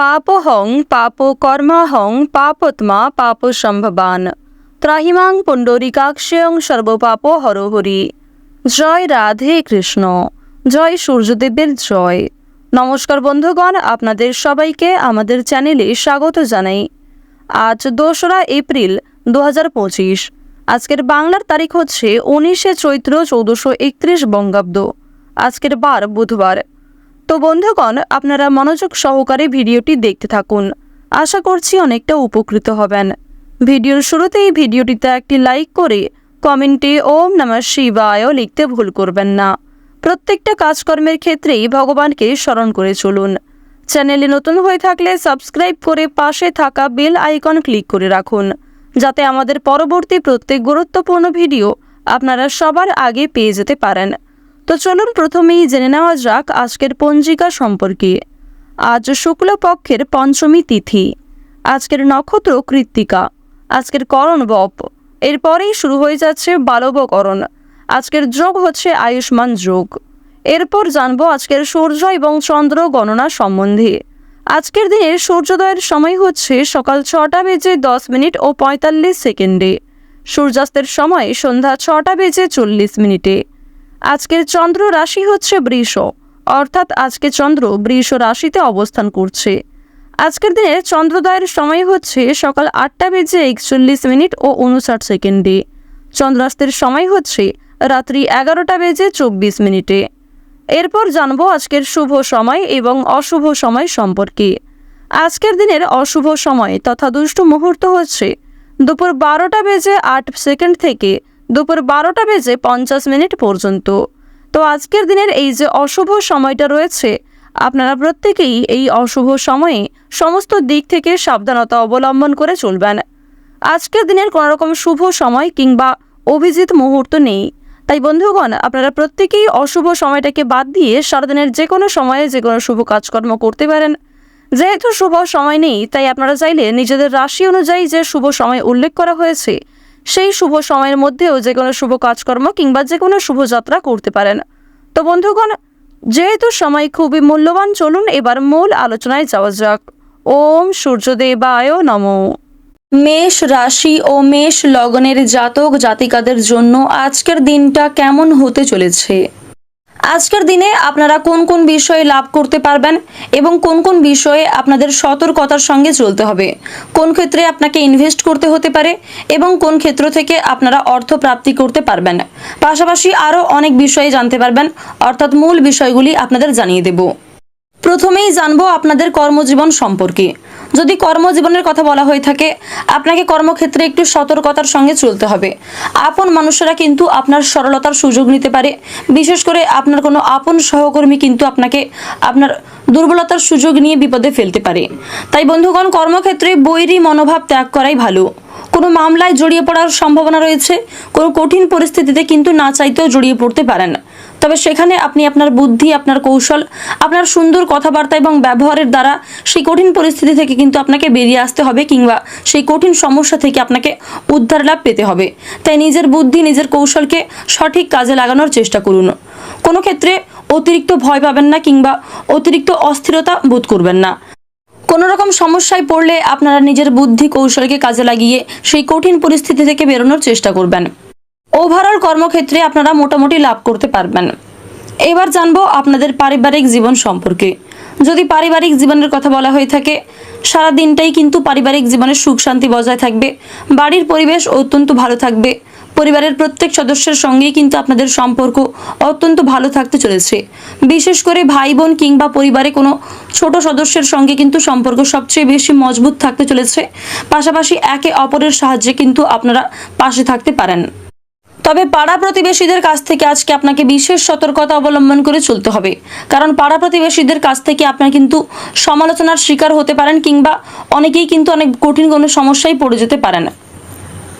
পাপহং পাপকর্মাহং পাপত্মা পাপসম্ভবান ত্রাহিমাং পুণ্ডরীকাক্ষং সর্বপাপ হরহরি। জয় রাধে কৃষ্ণ, জয় সূর্যদেবের জয়। নমস্কার বন্ধুগণ, আপনাদের সবাইকে আমাদের চ্যানেলে স্বাগত জানাই। আজ 2রা এপ্রিল 2025। আজকের বাংলার তারিখ হচ্ছে 19শে চৈত্র 1431 বঙ্গাব্দ। আজকের বার বুধবার। তো বন্ধুগণ, আপনারা মনোযোগ সহকারে ভিডিওটি দেখতে থাকুন। আশা করছি অনেকটা উপকৃত হবেন। ভিডিওর শুরুতেই ভিডিওটিতে একটি লাইক করে কমেন্টে ওম নমঃ শিবায় লিখতে ভুল করবেন না। প্রত্যেকটা কাজকর্মের ক্ষেত্রেই ভগবানকে স্মরণ করে চলুন। চ্যানেলে নতুন হয়ে থাকলে সাবস্ক্রাইব করে পাশে থাকা বেল আইকন ক্লিক করে রাখুন, যাতে আমাদের পরবর্তী প্রত্যেক গুরুত্বপূর্ণ ভিডিও আপনারা সবার আগে পেয়ে যেতে পারেন। তো চলুন প্রথমেই জেনে নেওয়া যাক আজকের পঞ্জিকা সম্পর্কে। আজ শুক্লপক্ষের পঞ্চমী তিথি। আজকের নক্ষত্র কৃত্তিকা। আজকের করণ বপ। এরপরেই শুরু হয়ে যাচ্ছে বালবকরণ। আজকের যোগ হচ্ছে আয়ুষ্মান যোগ। এরপর জানবো আজকের সূর্য এবং চন্দ্র গণনা সম্বন্ধে। আজকের দিনে সূর্যোদয়ের সময় হচ্ছে সকাল 6টা বেজে 10 মিনিট ও 45 সেকেন্ডে। সূর্যাস্তের সময় সন্ধ্যা 6টা বেজে 40 মিনিটে। আজকের চন্দ্র রাশি হচ্ছে বৃষ, অর্থাৎ আজকে চন্দ্র বৃষ রাশিতে অবস্থান করছে। আজকের দিনে চন্দ্রোদয়ের সময় হচ্ছে সকাল 8টা বেজে 41 মিনিট ও 59 সেকেন্ডে। চন্দ্রাস্তের সময় হচ্ছে রাত্রি 11টা বেজে 24 মিনিটে। এরপর জানবো আজকের শুভ সময় এবং অশুভ সময় সম্পর্কে। আজকের দিনের অশুভ সময় তথা দুষ্ট মুহূর্ত হচ্ছে দুপুর 12টা বেজে 8 সেকেন্ড থেকে দুপুর 12টা বেজে 50 মিনিট পর্যন্ত। তো আজকের দিনের এই যে অশুভ সময়টা রয়েছে, আপনারা প্রত্যেকেই এই অশুভ সময়ে সমস্ত দিক থেকে সাবধানতা অবলম্বন করে চলবেন। আজকের দিনের কোনো রকম শুভ সময় কিংবা অভিজিৎ মুহূর্ত নেই। তাই বন্ধুগণ, আপনারা প্রত্যেকেই অশুভ সময়টাকে বাদ দিয়ে সারাদিনের যে কোনো সময়ে যে কোনো শুভ কাজকর্ম করতে পারেন। যেহেতু শুভ সময় নেই, তাই আপনারা চাইলে নিজেদের রাশি অনুযায়ী যে শুভ সময় উল্লেখ করা হয়েছে সেই শুভ সময়ের মধ্যেও যে কোনো শুভ কাজকর্ম কিংবা যে কোনো শুভযাত্রা করতে পারেন। তো বন্ধুগণ, যেহেতু সময় খুবই মূল্যবান, চলুন এবার মূল আলোচনায় যাওয়া যাক। ওম সূর্যদেবায় নমঃ। মেষ রাশি ও মেষ লগ্নের জাতক জাতিকাদের জন্য আজকের দিনটা কেমন হতে চলেছে? আজকের দিনে আপনারা কোন কোন বিষয়ে লাভ করতে পারবেন এবং কোন কোন বিষয়ে আপনাদের সতর্কতার সঙ্গে চলতে হবে, কোন ক্ষেত্রে আপনাকে ইনভেস্ট করতে হতে পারে এবং কোন ক্ষেত্র থেকে আপনারা অর্থ প্রাপ্তি করতে পারবেন, পাশাপাশি আরও অনেক বিষয়ে জানতে পারবেন, অর্থাৎ মূল বিষয়গুলি আপনাদের জানিয়ে দেব। প্রথমেই জানবো আপনাদের কর্মজীবন সম্পর্কে। যদি কর্মজীবনের কথা বলা হয়ে থাকে, আপনাকে কর্মক্ষেত্রে একটু সতর্কতার সঙ্গে চলতে হবে। আপন মানুষেরা কিন্তু আপনার সরলতার সুযোগ নিতে পারে। বিশেষ করে আপনার কোনো আপন সহকর্মী কিন্তু আপনাকে আপনার দুর্বলতার সুযোগ নিয়ে বিপদে ফেলতে পারে। তাই বন্ধুগণ, কর্মক্ষেত্রে বৈরী মনোভাব ত্যাগ করাই ভালো। কোনো মামলায় জড়িয়ে পড়ার সম্ভাবনা রয়েছে। কোনো কঠিন পরিস্থিতিতে কিন্তু না চাইতেও জড়িয়ে পড়তে পারেন। তবে সেখানে আপনি আপনার বুদ্ধি, আপনার কৌশল, আপনার সুন্দর কথাবার্তা এবং ব্যবহারের দ্বারা সেই কঠিন পরিস্থিতি থেকে কিন্তু আপনাকে বেরিয়ে আসতে হবে কিংবা সেই কঠিন সমস্যা থেকে আপনাকে উদ্ধার লাভ পেতে হবে। তাই নিজের বুদ্ধি, নিজের কৌশলকে সঠিক কাজে লাগানোর চেষ্টা করুন। কোনো ক্ষেত্রে অতিরিক্ত ভয় পাবেন না কিংবা অতিরিক্ত অস্থিরতা বোধ করবেন না। কোনো রকম সমস্যায় পড়লে আপনারা নিজের বুদ্ধি কৌশলকে কাজে লাগিয়ে সেই কঠিন পরিস্থিতি থেকে বেরোনোর চেষ্টা করবেন। ওভারঅল কর্মক্ষেত্রে আপনারা মোটামুটি লাভ করতে পারবেন। এবার জানবো আপনাদের পারিবারিক জীবন সম্পর্কে। যদি পারিবারিক জীবনের কথা বলা হয়ে থাকে, সারা দিনটাই কিন্তু পারিবারিক জীবনের সুখ শান্তি বজায় থাকবে। বাড়ির পরিবেশ অত্যন্ত ভালো থাকবে। পরিবারের প্রত্যেক সদস্যের সঙ্গেই কিন্তু আপনাদের সম্পর্ক অত্যন্ত ভালো থাকতে চলেছে। বিশেষ করে ভাই বোন কিংবা পরিবারে কোনো ছোট সদস্যের সঙ্গে কিন্তু সম্পর্ক সবচেয়ে বেশি মজবুত থাকতে চলেছে। পাশাপাশি একে অপরের সাহায্যে কিন্তু আপনারা পাশে থাকতে পারেন। তবে পাড়া প্রতিবেশীদের কাছ থেকে আজকে আপনাকে বিশেষ সতর্কতা অবলম্বন করে চলতে হবে, কারণ পাড়া প্রতিবেশীদের কাছ থেকে আপনারা কিন্তু সমালোচনার শিকার হতে পারেন কিংবা অনেকেই কিন্তু অনেক কঠিন কোনো সমস্যায় পড়ে যেতে পারেন।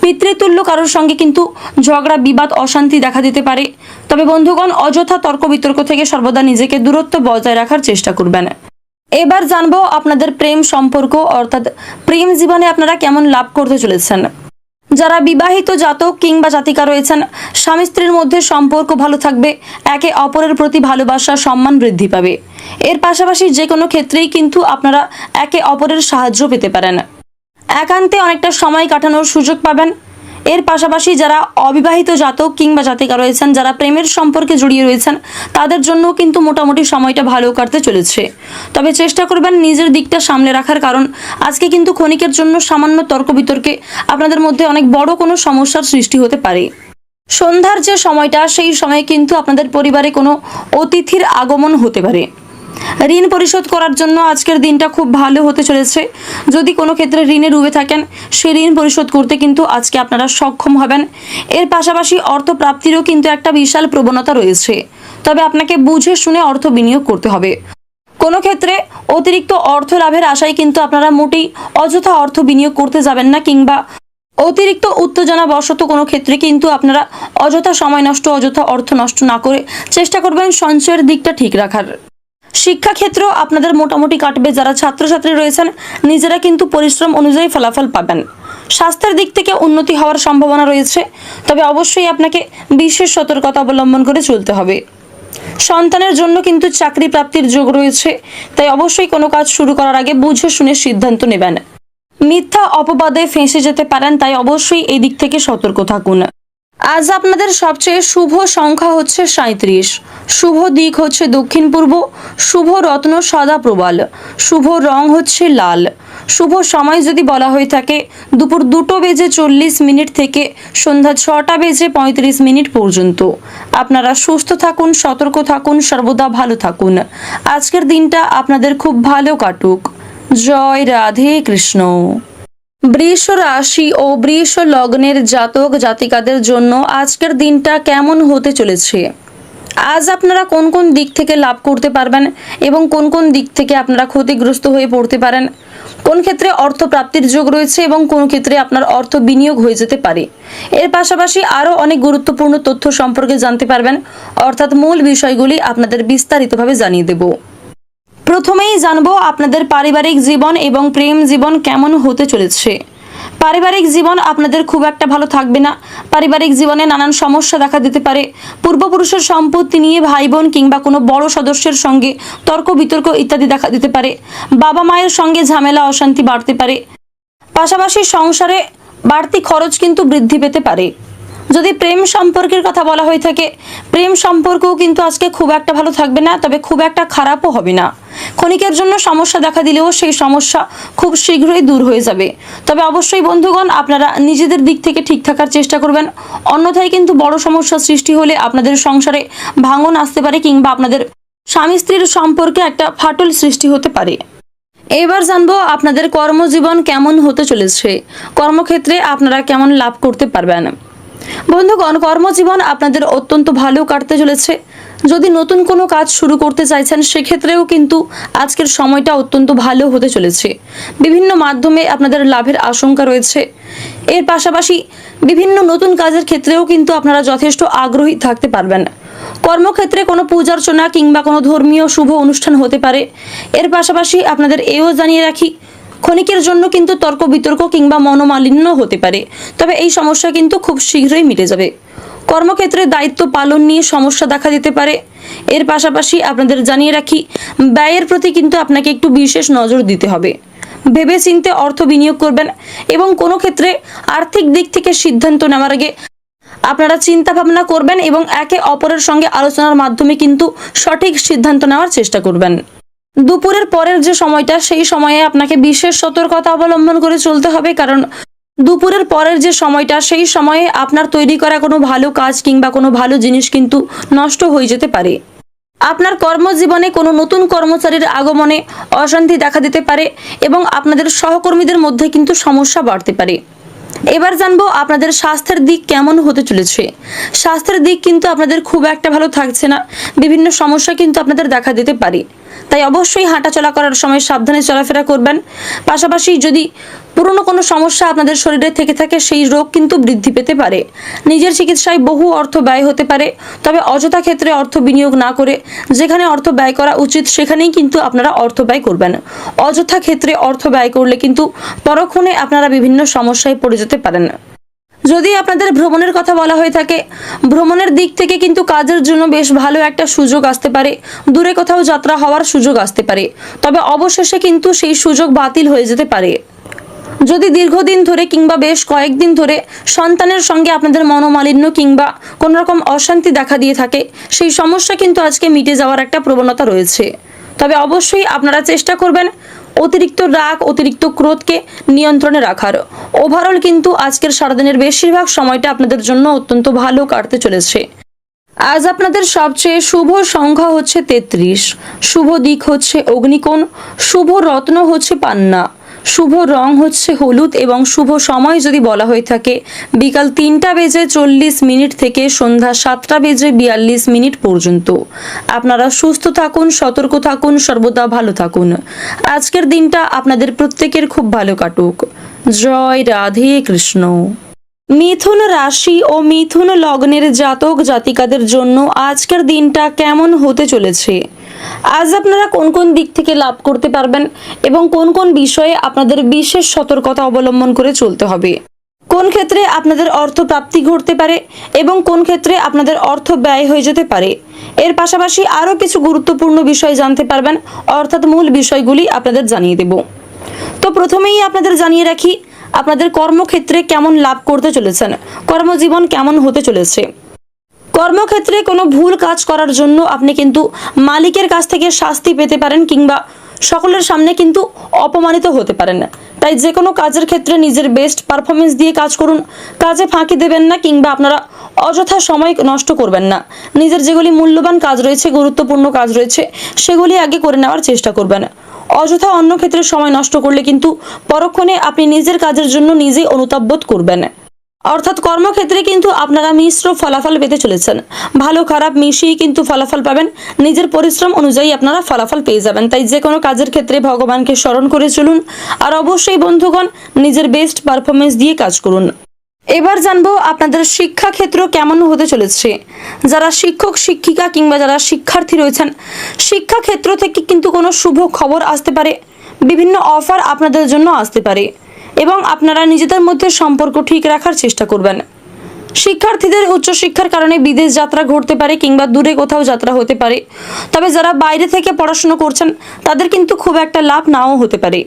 পিতৃতুল্য কারোর সঙ্গে কিন্তু ঝগড়া, বিবাদ, অশান্তি দেখা দিতে পারে। তবে বন্ধুগণ, অযথা তর্ক বিতর্ক থেকে সর্বদা নিজেকে দূরত্ব বজায় রাখার চেষ্টা করবেন। এবার জানবো আপনাদের প্রেম সম্পর্ক, অর্থাৎ প্রেম জীবনে আপনারা কেমন লাভ করতে চলেছেন। যারা বিবাহিত জাতক কিংবা জাতিকা রয়েছেন, স্বামী স্ত্রীর মধ্যে সম্পর্ক ভালো থাকবে, একে অপরের প্রতি ভালোবাসা সম্মান বৃদ্ধি পাবে। এর পাশাপাশি যে কোনো ক্ষেত্রেই কিন্তু আপনারা একে অপরের সাহায্য পেতে পারেন। একান্তে অনেকটা সময় কাটানোর সুযোগ পাবেন। এর পাশাপাশি যারা অবিবাহিত জাতক কিংবা জাতিকা রয়েছেন, যারা প্রেমের সম্পর্কে জড়িয়ে রয়েছেন, তাদের জন্য কিন্তু মোটামুটি সময়টা ভালো কাটতে চলেছে। তবে চেষ্টা করবেন নিজের দিকটা সামলে রাখার, কারণ আজকে কিন্তু ক্ষণিকের জন্য সামান্য তর্ক বিতর্কে আপনাদের মধ্যে অনেক বড় কোনো সমস্যার সৃষ্টি হতে পারে। সন্ধ্যার যে সময়টা, সেই সময়ে কিন্তু আপনাদের পরিবারে কোনো অতিথির আগমন হতে পারে। ঋণ পরিশোধ করার জন্য আজকের দিনটা খুব ভালো হতে চলেছে। যদি কোনো ক্ষেত্রে ঋণে ডুবে থাকেন, সেই ঋণ পরিশোধ করতে কিন্তু আজকে আপনারা সক্ষম হবেন। এর পাশাপাশি অর্থ প্রাপ্তিরও কিন্তু একটা বিশাল প্রবণতা রয়েছে, তবে আপনাকে বুঝে শুনে অর্থ বিনিয়োগ করতে হবে। কোনো ক্ষেত্রে অতিরিক্ত অর্থ লাভের আশায় কিন্তু আপনারা মোটেই অযথা অর্থ বিনিয়োগ করতে যাবেন না, কিংবা অতিরিক্ত উত্তেজনা বশত কোনো ক্ষেত্রে কিন্তু আপনারা অযথা সময় নষ্ট, অযথা অর্থ নষ্ট না করে চেষ্টা করবেন সঞ্চয়ের দিকটা ঠিক রাখার। শিক্ষাক্ষেত্র আপনাদের মোটামুটি কাটবে। যারা ছাত্রছাত্রী রয়েছেন, নিজেরা কিন্তু পরিশ্রম অনুযায়ী ফলাফল পাবেন। স্বাস্থ্যের দিক থেকে উন্নতি হওয়ার সম্ভাবনা রয়েছে, তবে অবশ্যই আপনাকে বিশেষ সতর্কতা অবলম্বন করে চলতে হবে। সন্তানের জন্য কিন্তু চাকরি প্রাপ্তির যোগ রয়েছে, তাই অবশ্যই কোনো কাজ শুরু করার আগে বুঝে শুনে সিদ্ধান্ত নেবেন। মিথ্যা অপবাদে ফেঁসে যেতে পারেন, তাই অবশ্যই এই দিক থেকে সতর্ক থাকুন। আজ আপনাদের সবচেয়ে শুভ সংখ্যা হচ্ছে 37, শুভ দিক হচ্ছে দক্ষিণ পূর্ব, শুভ রত্ন সাদা প্রবাল, শুভ রং হচ্ছে লাল। শুভ সময় যদি বলা হয়ে থাকে দুপুর 2:40 থেকে সন্ধ্যা 6:35 পর্যন্ত। আপনারা সুস্থ থাকুন, সতর্ক থাকুন, সর্বদা ভালো থাকুন। আজকের দিনটা আপনাদের খুব ভালো কাটুক। জয় রাধে কৃষ্ণ। বৃষ রাশি ও বৃষ লগ্নের জাতক জাতিকাদের জন্য আজকের দিনটা কেমন হতে চলেছে? আজ আপনারা কোন কোন দিক থেকে লাভ করতে পারবেন এবং কোন কোন দিক থেকে আপনারা ক্ষতিগ্রস্ত হয়ে পড়তে পারেন? কোন ক্ষেত্রে অর্থ প্রাপ্তির যোগ রয়েছে এবং কোন ক্ষেত্রে আপনার অর্থ বিনিয়োগ হয়ে যেতে পারে? এর পাশাপাশি আরও অনেক গুরুত্বপূর্ণ তথ্য সম্পর্কে জানতে পারবেন, অর্থাৎ মূল বিষয়গুলি আপনাদের বিস্তারিতভাবে জানিয়ে দেব। প্রথমেই জানবো আপনাদের পারিবারিক জীবন এবং প্রেম জীবন কেমন হতে চলেছে। পারিবারিক জীবন আপনাদের খুব একটা ভালো থাকবে না। পারিবারিক জীবনে নানান সমস্যা দেখা দিতে পারে। পূর্বপুরুষের সম্পত্তি নিয়ে ভাই বোন কিংবা কোনো বড় সদস্যের সঙ্গে তর্ক বিতর্ক ইত্যাদি দেখা দিতে পারে। বাবা মায়ের সঙ্গে ঝামেলা অশান্তি বাড়তে পারে। পাশাপাশি সংসারে বাড়তি খরচ কিন্তু বৃদ্ধি পেতে পারে। যদি প্রেম সম্পর্কের কথা বলা হয়ে থাকে, প্রেম সম্পর্কও কিন্তু আজকে খুব একটা ভালো থাকবে না, তবে খুব একটা খারাপও হবে না। ক্ষণিকের জন্য সমস্যা দেখা দিলেও সেই সমস্যা খুব শীঘ্রই দূর হয়ে যাবে। তবে অবশ্যই বন্ধুগণ, আপনারা নিজেদের দিক থেকে ঠিক থাকার চেষ্টা করবেন, অন্যথায় কিন্তু বড় সমস্যা সৃষ্টি হলে আপনাদের সংসারে ভাঙন আসতে পারে, কিংবা আপনাদের স্বামী স্ত্রীর সম্পর্কে একটা ফাটল সৃষ্টি হতে পারে। এবার জানবো আপনাদের কর্মজীবন কেমন হতে চলেছে। কর্মক্ষেত্রে আপনারা কেমন লাভ করতে পারবেন। বন্ধুগণ, কর্মজীবন আপনাদের অত্যন্ত ভালো কাটতে চলেছে। যদি নতুন কোনো কাজ শুরু করতে চাইছেন, সেক্ষেত্রেও কিন্তু আজকের সময়টা অত্যন্ত ভালো হতে চলেছে। বিভিন্ন মাধ্যমে আপনাদের লাভের আশঙ্কা রয়েছে। এর পাশাপাশি বিভিন্ন নতুন কাজের ক্ষেত্রেও কিন্তু আপনারা যথেষ্ট আগ্রহী থাকতে পারবেন। কর্মক্ষেত্রে কোনো পূজার্চনা কিংবা কোনো ধর্মীয় শুভ অনুষ্ঠান হতে পারে। এর পাশাপাশি আপনাদের এও জানিয়ে রাখি, ক্ষণিকের জন্য কিন্তু তর্ক বিতর্ক কিংবা মনোমালিন্য হতে পারে, তবে এই সমস্যা কিন্তু খুব শীঘ্রই মিটে যাবে। কর্মক্ষেত্রে দায়িত্ব পালন নিয়ে সমস্যা দেখা দিতে পারে। এর পাশাপাশি আপনাদের জানিয়ে রাখি, ব্যয়ের প্রতি কিন্তু আপনাকে একটু বিশেষ নজর দিতে হবে। ভেবে চিন্তে অর্থ বিনিয়োগ করবেন এবং কোনো ক্ষেত্রে আর্থিক দিক থেকে সিদ্ধান্ত নেওয়ার আগে আপনারা চিন্তা ভাবনা করবেন এবং একে অপরের সঙ্গে আলোচনার মাধ্যমে কিন্তু সঠিক সিদ্ধান্ত নেওয়ার চেষ্টা করবেন। দুপুরের পরের যে সময়টা, সেই সময়ে আপনাকে বিশেষ সতর্কতা অবলম্বন করে চলতে হবে, কারণ দুপুরের পরের যে সময়টা, সেই সময়ে আপনার তৈরি করা কোনো ভালো কাজ কিংবা কোনো ভালো জিনিস কিন্তু নষ্ট হয়ে যেতে পারে। আপনার কর্মজীবনে কোনো নতুন কর্মচারীর আগমনে অশান্তি দেখা দিতে পারে এবং আপনাদের সহকর্মীদের মধ্যে কিন্তু সমস্যা বাড়তে পারে। এবার জানবো আপনাদের স্বাস্থ্যের দিক কেমন হতে চলেছে। স্বাস্থ্যের দিক কিন্তু আপনাদের খুব একটা ভালো থাকছে না। বিভিন্ন সমস্যা কিন্তু আপনাদের দেখা দিতে পারে, তাই অবশ্যই হাঁটাচলা করার সময় সাবধানে চলাফেরা করবেন। পাশাপাশি যদি পুরনো কোনো সমস্যা আপনাদের শরীরে থেকে থাকে, সেই রোগ কিন্তু বৃদ্ধি পেতে পারে। নিজের চিকিৎসায় বহু অর্থ ব্যয় হতে পারে, তবে অযথা ক্ষেত্রে অর্থ বিনিয়োগ না করে যেখানে অর্থ ব্যয় করা উচিত সেখানেই কিন্তু আপনারা অর্থ ব্যয় করবেন। অযথা ক্ষেত্রে অর্থ ব্যয় করলে কিন্তু পরক্ষণে আপনারা বিভিন্ন সমস্যায় পড়ে যেতে পারেন। যদি আপনাদের ভ্রমণের কথা বলা হয়ে থাকে, ভ্রমণের দিক থেকে কিন্তু কাজের জন্য বেশ ভালো একটা সুযোগ আসতে পারে, দূরে কোথাও যাত্রা হওয়ার সুযোগ আসতে পারে, তবে অবশেষে কিন্তু সেই সুযোগ বাতিল হয়ে যেতে পারে। যদি দীর্ঘদিন ধরে কিংবা বেশ কয়েকদিন ধরে সন্তানের সঙ্গে আপনাদের মনোমালিন্য কিংবা কোনো রকম অশান্তি দেখা দিয়ে থাকে, সেই সমস্যা কিন্তু আজকে মিটে যাওয়ার একটা প্রবণতা রয়েছে। তবে অবশ্যই আপনারা চেষ্টা করবেন অতিরিক্ত রাগ, অতিরিক্ত ক্রোধকে নিয়ন্ত্রণে রাখার। ওভারঅল কিন্তু আজকের সারাদিনের বেশিরভাগ সময়টা আপনাদের জন্য অত্যন্ত ভালো কাটতে চলেছে। আজ আপনাদের সবচেয়ে শুভ সংখ্যা হচ্ছে 33, শুভ দিক হচ্ছে অগ্নিকোণ, শুভ রত্ন হচ্ছে পান্না, শুভ রং হচ্ছে হলুদ এবং শুভ সময় যদি বলা হয়ে থাকে বিকাল 3:40 থেকে সন্ধ্যা 7:42 পর্যন্ত। আপনারা সুস্থ থাকুন, সতর্ক থাকুন, সর্বদা ভালো থাকুন। আজকের দিনটা আপনাদের প্রত্যেকের খুব ভালো কাটুক। জয় রাধে কৃষ্ণ। মিথুন রাশি ও মিথুন লগ্নের জাতক জাতিকাদের জন্য আজকের দিনটা কেমন হতে চলেছে? আজ আপনারা কোন কোন দিক থেকে লাভ করতে পারবেন এবং কোন কোন বিষয়ে আপনাদের বিশেষ সতর্কতা অবলম্বন করে চলতে হবে? কোন ক্ষেত্রে আপনাদের অর্থ প্রাপ্তি ঘটতে পারে এবং কোন ক্ষেত্রে আপনাদের অর্থ ব্যয় হয়ে যেতে পারে? এর পাশাপাশি আরও কিছু গুরুত্বপূর্ণ বিষয় জানতে পারবেন, অর্থাৎ মূল বিষয়গুলি আপনাদের জানিয়ে দেব। তো প্রথমেই আপনাদের জানিয়ে রাখি, আপনাদের কর্মক্ষেত্রে কেমন লাভ করতে চলেছেন, কর্মজীবন কেমন হতে চলেছে। কর্মক্ষেত্রে কোনো ভুল কাজ করার জন্য আপনি কিন্তু মালিকের কাছ থেকে শাস্তি পেতে পারেন কিংবা সকলের সামনে কিন্তু অপমানিত হতে পারেন। তাই যে কোনো কাজের ক্ষেত্রে নিজের বেস্ট পারফরমেন্স দিয়ে কাজ করুন, কাজে ফাঁকি দেবেন না কিংবা আপনারা অযথা সময় নষ্ট করবেন না। নিজের যেগুলি মূল্যবান কাজ রয়েছে, গুরুত্বপূর্ণ কাজ রয়েছে, সেগুলি আগে করে নেওয়ার চেষ্টা করবেন। অযথা অন্য ক্ষেত্রে সময় নষ্ট করলে কিন্তু পরক্ষণে আপনি নিজের কাজের জন্য নিজেই অনুতাপ বোধ করবেন। অর্থাৎ কর্মক্ষেত্রে কিন্তু আপনারা মিশ্র ফলাফল পেতে চলেছেন। ভালো খারাপ মিশিয়ে কিন্তু ফলাফল পাবেন, নিজের পরিশ্রম অনুযায়ী আপনারা ফলাফল পেয়ে যাবেন। তাই যে কোনো কাজের ক্ষেত্রে ভগবানকে স্মরণ করে চলুন, আর অবশ্যই বন্ধুগণ নিজের বেস্ট পারফরমেন্স দিয়ে কাজ করুন। এবার জানবো আপনাদের শিক্ষাক্ষেত্র কেমন হতে চলেছে। যারা শিক্ষক শিক্ষিকা কিংবা যারা শিক্ষার্থী রয়েছেন, শিক্ষাক্ষেত্র থেকে কিন্তু কোনো শুভ খবর আসতে পারে, বিভিন্ন অফার আপনাদের জন্য আসতে পারে এবং আপনারা নিজেদের মধ্যে সম্পর্ক ঠিক রাখার চেষ্টা করবেন। শিক্ষার্থীদের উচ্চশিক্ষার কারণে বিদেশ যাত্রা ঘটতে পারে কিংবা দূরে কোথাও যাত্রা হতে পারে। তবে যারা বাইরে থেকে পড়াশোনা করছেন তাদের কিন্তু খুব একটা লাভ নাও হতে পারে।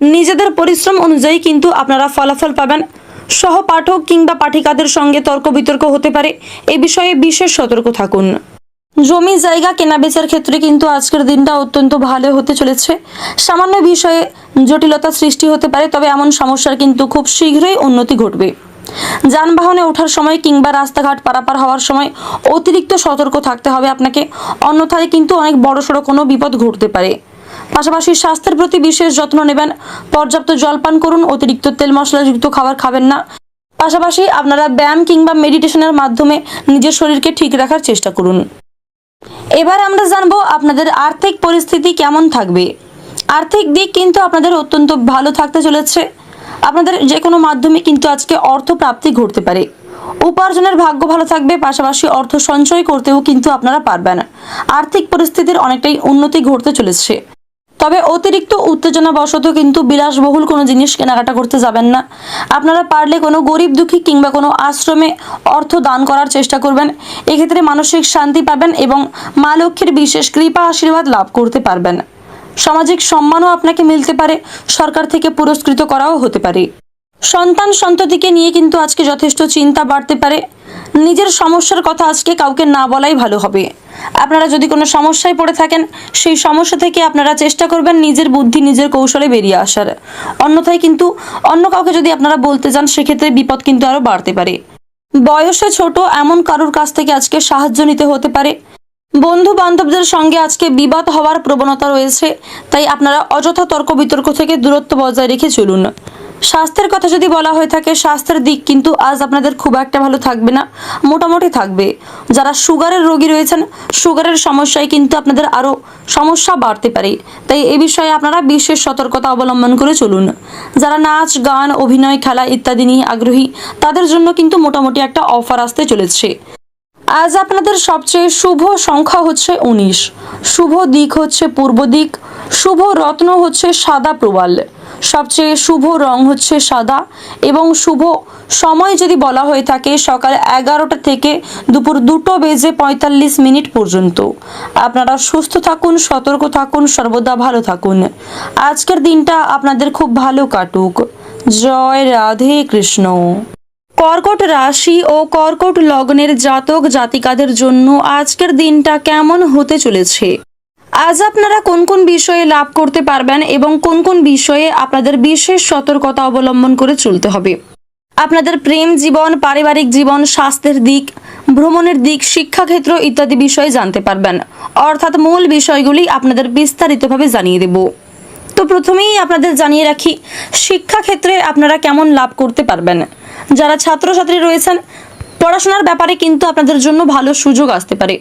নিজেদের পরিশ্রম অনুযায়ী কিন্তু আপনারা ফলাফল পাবেন। সহপাঠক কিংবা পাঠিকাদের সঙ্গে তর্ক বিতর্ক হতে পারে, এ বিষয়ে বিশেষ সতর্ক থাকুন। জমি জায়গা কেনাবেচার ক্ষেত্রে কিন্তু আজকের দিনটা অত্যন্ত ভালো হতে চলেছে। সামান্য বিষয়ে জটিলতা সৃষ্টি হতে পারে, তবে এমন সমস্যার কিন্তু খুব শীঘ্রই উন্নতি ঘটবে। যানবাহনে ওঠার সময় কিংবা রাস্তাঘাট পারাপার হওয়ার সময় অতিরিক্ত সতর্ক থাকতে হবে আপনাকে, অন্যথায় কিন্তু অনেক বড়সড় কোনো বিপদ ঘটতে পারে। পাশাপাশি স্বাস্থ্যের প্রতি বিশেষ যত্ন নেবেন, পর্যাপ্ত জল পান করুন, অতিরিক্ত তেল মশলাযুক্ত খাবার খাবেন না। পাশাপাশি আপনারা ব্যায়াম কিংবা মেডিটেশনের মাধ্যমে নিজের শরীরকে ঠিক রাখার চেষ্টা করুন। এবার আমরা জানবো আপনাদের আর্থিক পরিস্থিতি কেমন থাকবে। আর্থিক দিক কিন্তু আপনাদের অত্যন্ত ভালো থাকতে চলেছে। আপনাদের যে কোনো মাধ্যমে কিন্তু আজকে অর্থ প্রাপ্তি ঘটতে পারে। উপার্জনের ভাগ্য ভালো থাকবে, পাশাপাশি অর্থ সঞ্চয় করতেও কিন্তু আপনারা পারবেন। আর্থিক পরিস্থিতির অনেকটাই উন্নতি ঘটতে চলেছে। তবে অতিরিক্ত উত্তেজনাবশত কিন্তু বিলাসবহুল কোনো জিনিস কেনাকাটা করতে যাবেন না। আপনারা পারলে কোনো গরিব দুঃখী কিংবা কোনো আশ্রমে অর্থ দান করার চেষ্টা করবেন। এক্ষেত্রে মানসিক শান্তি পাবেন এবং মা লক্ষ্মীর বিশেষ কৃপা আশীর্বাদ লাভ করতে পারবেন। সামাজিক সম্মানও আপনাকে মিলতে পারে, সরকার থেকে পুরস্কৃত করাও হতে পারে। সন্তান সন্ততিকে নিয়ে কিন্তু আজকে যথেষ্ট চিন্তা বাড়তে পারে। নিজের সমস্যার কথা আজকে কাউকে না বলাই ভালো হবে। আপনারা যদি কোনো সমস্যায় পড়ে থাকেন, সেই সমস্যা থেকে আপনারা চেষ্টা করবেন নিজের বুদ্ধি নিজের কৌশলে বেরিয়ে আসার। অন্যথায় কিন্তু অন্য কাউকে যদি আপনারা বলতে যান, সেক্ষেত্রে বিপদ কিন্তু আরও বাড়তে পারে। বয়সে ছোট এমন কারোর কাছ থেকে আজকে সাহায্য নিতে হতে পারে। বন্ধু বান্ধবদের সঙ্গে আজকে বিবাদ হওয়ার প্রবণতা রয়েছে, তাই আপনারা অযথা তর্ক বিতর্ক থেকে দূরত্ব বজায় রেখে চলুন। স্বাস্থ্যের কথা যদি বলা হয়ে থাকে, স্বাস্থ্যের দিক কিন্তু আজ আপনাদের খুব একটা ভালো থাকবে না, মোটামুটি থাকবে। যারা সুগারের রোগী রয়েছেন, সুগারের সমস্যায় কিন্তু আপনাদের আরও সমস্যা বাড়তে পারে, তাই এ বিষয়ে আপনারা বিশেষ সতর্কতা অবলম্বন করে চলুন। যারা নাচ গান অভিনয় খেলা ইত্যাদি নিয়ে আগ্রহী, তাদের জন্য কিন্তু মোটামুটি একটা অফার আসতে চলেছে। আজ আপনাদের সবচেয়ে শুভ সংখ্যা হচ্ছে 19, শুভ দিক হচ্ছে পূর্ব দিক, শুভ রত্ন হচ্ছে সাদা প্রবাল, সবচেয়ে শুভ রং হচ্ছে সাদা এবং শুভ সময় যদি বলা হয়ে থাকে সকাল 11টা থেকে দুপুর 2:45 পর্যন্ত। আপনারা সুস্থ থাকুন, সতর্ক থাকুন, সর্বদা ভালো থাকুন। আজকের দিনটা আপনাদের খুব ভালো কাটুক। জয় রাধে কৃষ্ণ। কর্কট রাশি ও কর্কট লগ্নের জাতক জাতিকাদের জন্য আজকের দিনটা কেমন হতে চলেছে? আজ আপনারা কোন কোন বিষয়ে লাভ করতে পারবেন এবং কোন কোন বিষয়ে আপনাদের বিশেষ সতর্কতা অবলম্বন করে চলতে হবে? আপনাদের প্রেম জীবন, পারিবারিক জীবন, স্বাস্থ্যের দিক, ভ্রমণের দিক, শিক্ষাক্ষেত্র ইত্যাদি বিষয়ে জানতে পারবেন। অর্থাৎ মূল বিষয়গুলি আপনাদের বিস্তারিতভাবে জানিয়ে দেব। তো প্রথমেই আপনাদের জানিয়ে রাখি, শিক্ষাক্ষেত্রে আপনারা কেমন লাভ করতে পারবেন। যারা ছাত্রছাত্রী রয়েছেন, পড়াশোনার ব্যাপারে কিন্তু আপনাদের জন্য ভালো সুযোগ আসতে পারে।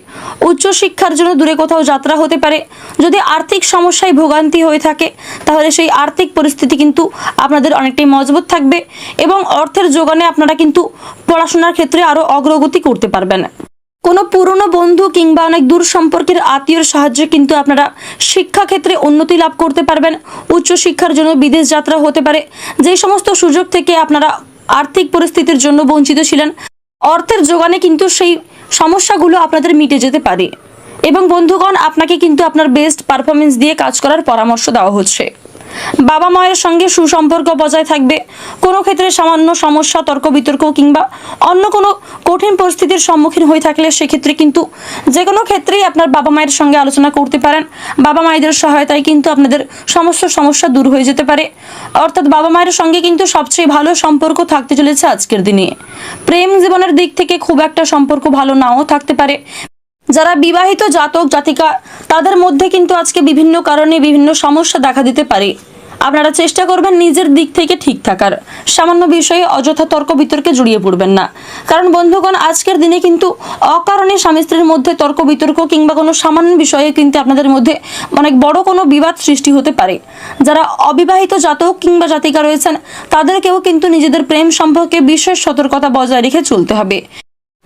উচ্চশিক্ষার জন্য দূরে কোথাও যাত্রা হতে পারে। যদি আর্থিক সমস্যায় ভোগান্তি হয়ে থাকে তাহলে সেই আর্থিক পরিস্থিতি কিন্তু আপনাদের অনেকটাই মজবুত থাকবে এবং অর্থের যোগানে আপনারা কিন্তু পড়াশোনার ক্ষেত্রে আরও অগ্রগতি করতে পারবেন। কোনো পুরনো বন্ধু কিংবা অনেক দূর সম্পর্কের আত্মীয়র সাহায্যে কিন্তু আপনারা শিক্ষাক্ষেত্রে উন্নতি লাভ করতে পারবেন। উচ্চশিক্ষার জন্য বিদেশ যাত্রা হতে পারে। যে সমস্ত সুযোগ থেকে আপনারা আর্থিক পরিস্থিতির জন্য বঞ্চিত ছিলেন, অর্থের যোগানে কিন্তু সেই সমস্যাগুলো আপনাদের মিটে যেতে পারে এবং বন্ধুগণ, আপনাকে কিন্তু আপনার বেস্ট পারফরমেন্স দিয়ে কাজ করার পরামর্শ দেওয়া হচ্ছে। বাবা মায়ের সঙ্গে সুসম্পর্ক বজায় থাকবে। কোনো ক্ষেত্রে সামান্য সমস্যা, তর্ক বিতর্ক কিংবা অন্য কোনো কঠিন পরিস্থিতির সম্মুখীন হয়ে থাকলে সেক্ষেত্রে কিন্তু যে কোনো ক্ষেত্রেই আপনার বাবা মায়ের সঙ্গে আলোচনা করতে পারেন। বাবা মায়েদের সহায়তায় কিন্তু আপনাদের সমস্ত সমস্যা দূর হয়ে যেতে পারে। অর্থাৎ বাবা মায়ের সঙ্গে কিন্তু সবচেয়ে ভালো সম্পর্ক থাকতে চলেছে আজকের দিনে। প্রেম জীবনের দিক থেকে খুব একটা সম্পর্ক ভালো নাও থাকতে পারে। যারা বিবাহিত জাতক জাতিকা, তাদের মধ্যে কিন্তু আজকে বিভিন্ন কারণে বিভিন্ন সমস্যা দেখা দিতে পারে। আপনারা চেষ্টা করবেন নিজের দিক থেকে ঠিক থাকার। সামান্য বিষয়ে অযথা তর্ক বিতর্কে জড়িয়ে পড়বেন না, কারণ বন্ধুগণ, আজকের দিনে কিন্তু অকারণে স্বামী স্ত্রীর মধ্যে তর্ক বিতর্ক কিংবা কোনো সামান্য বিষয়ে কিন্তু আপনাদের মধ্যে অনেক বড় কোনো বিবাদ সৃষ্টি হতে পারে। যারা অবিবাহিত জাতক কিংবা জাতিকা রয়েছেন, তাদেরকেও কিন্তু নিজেদের প্রেম সম্পর্কে বিশেষ সতর্কতা বজায় রেখে চলতে হবে।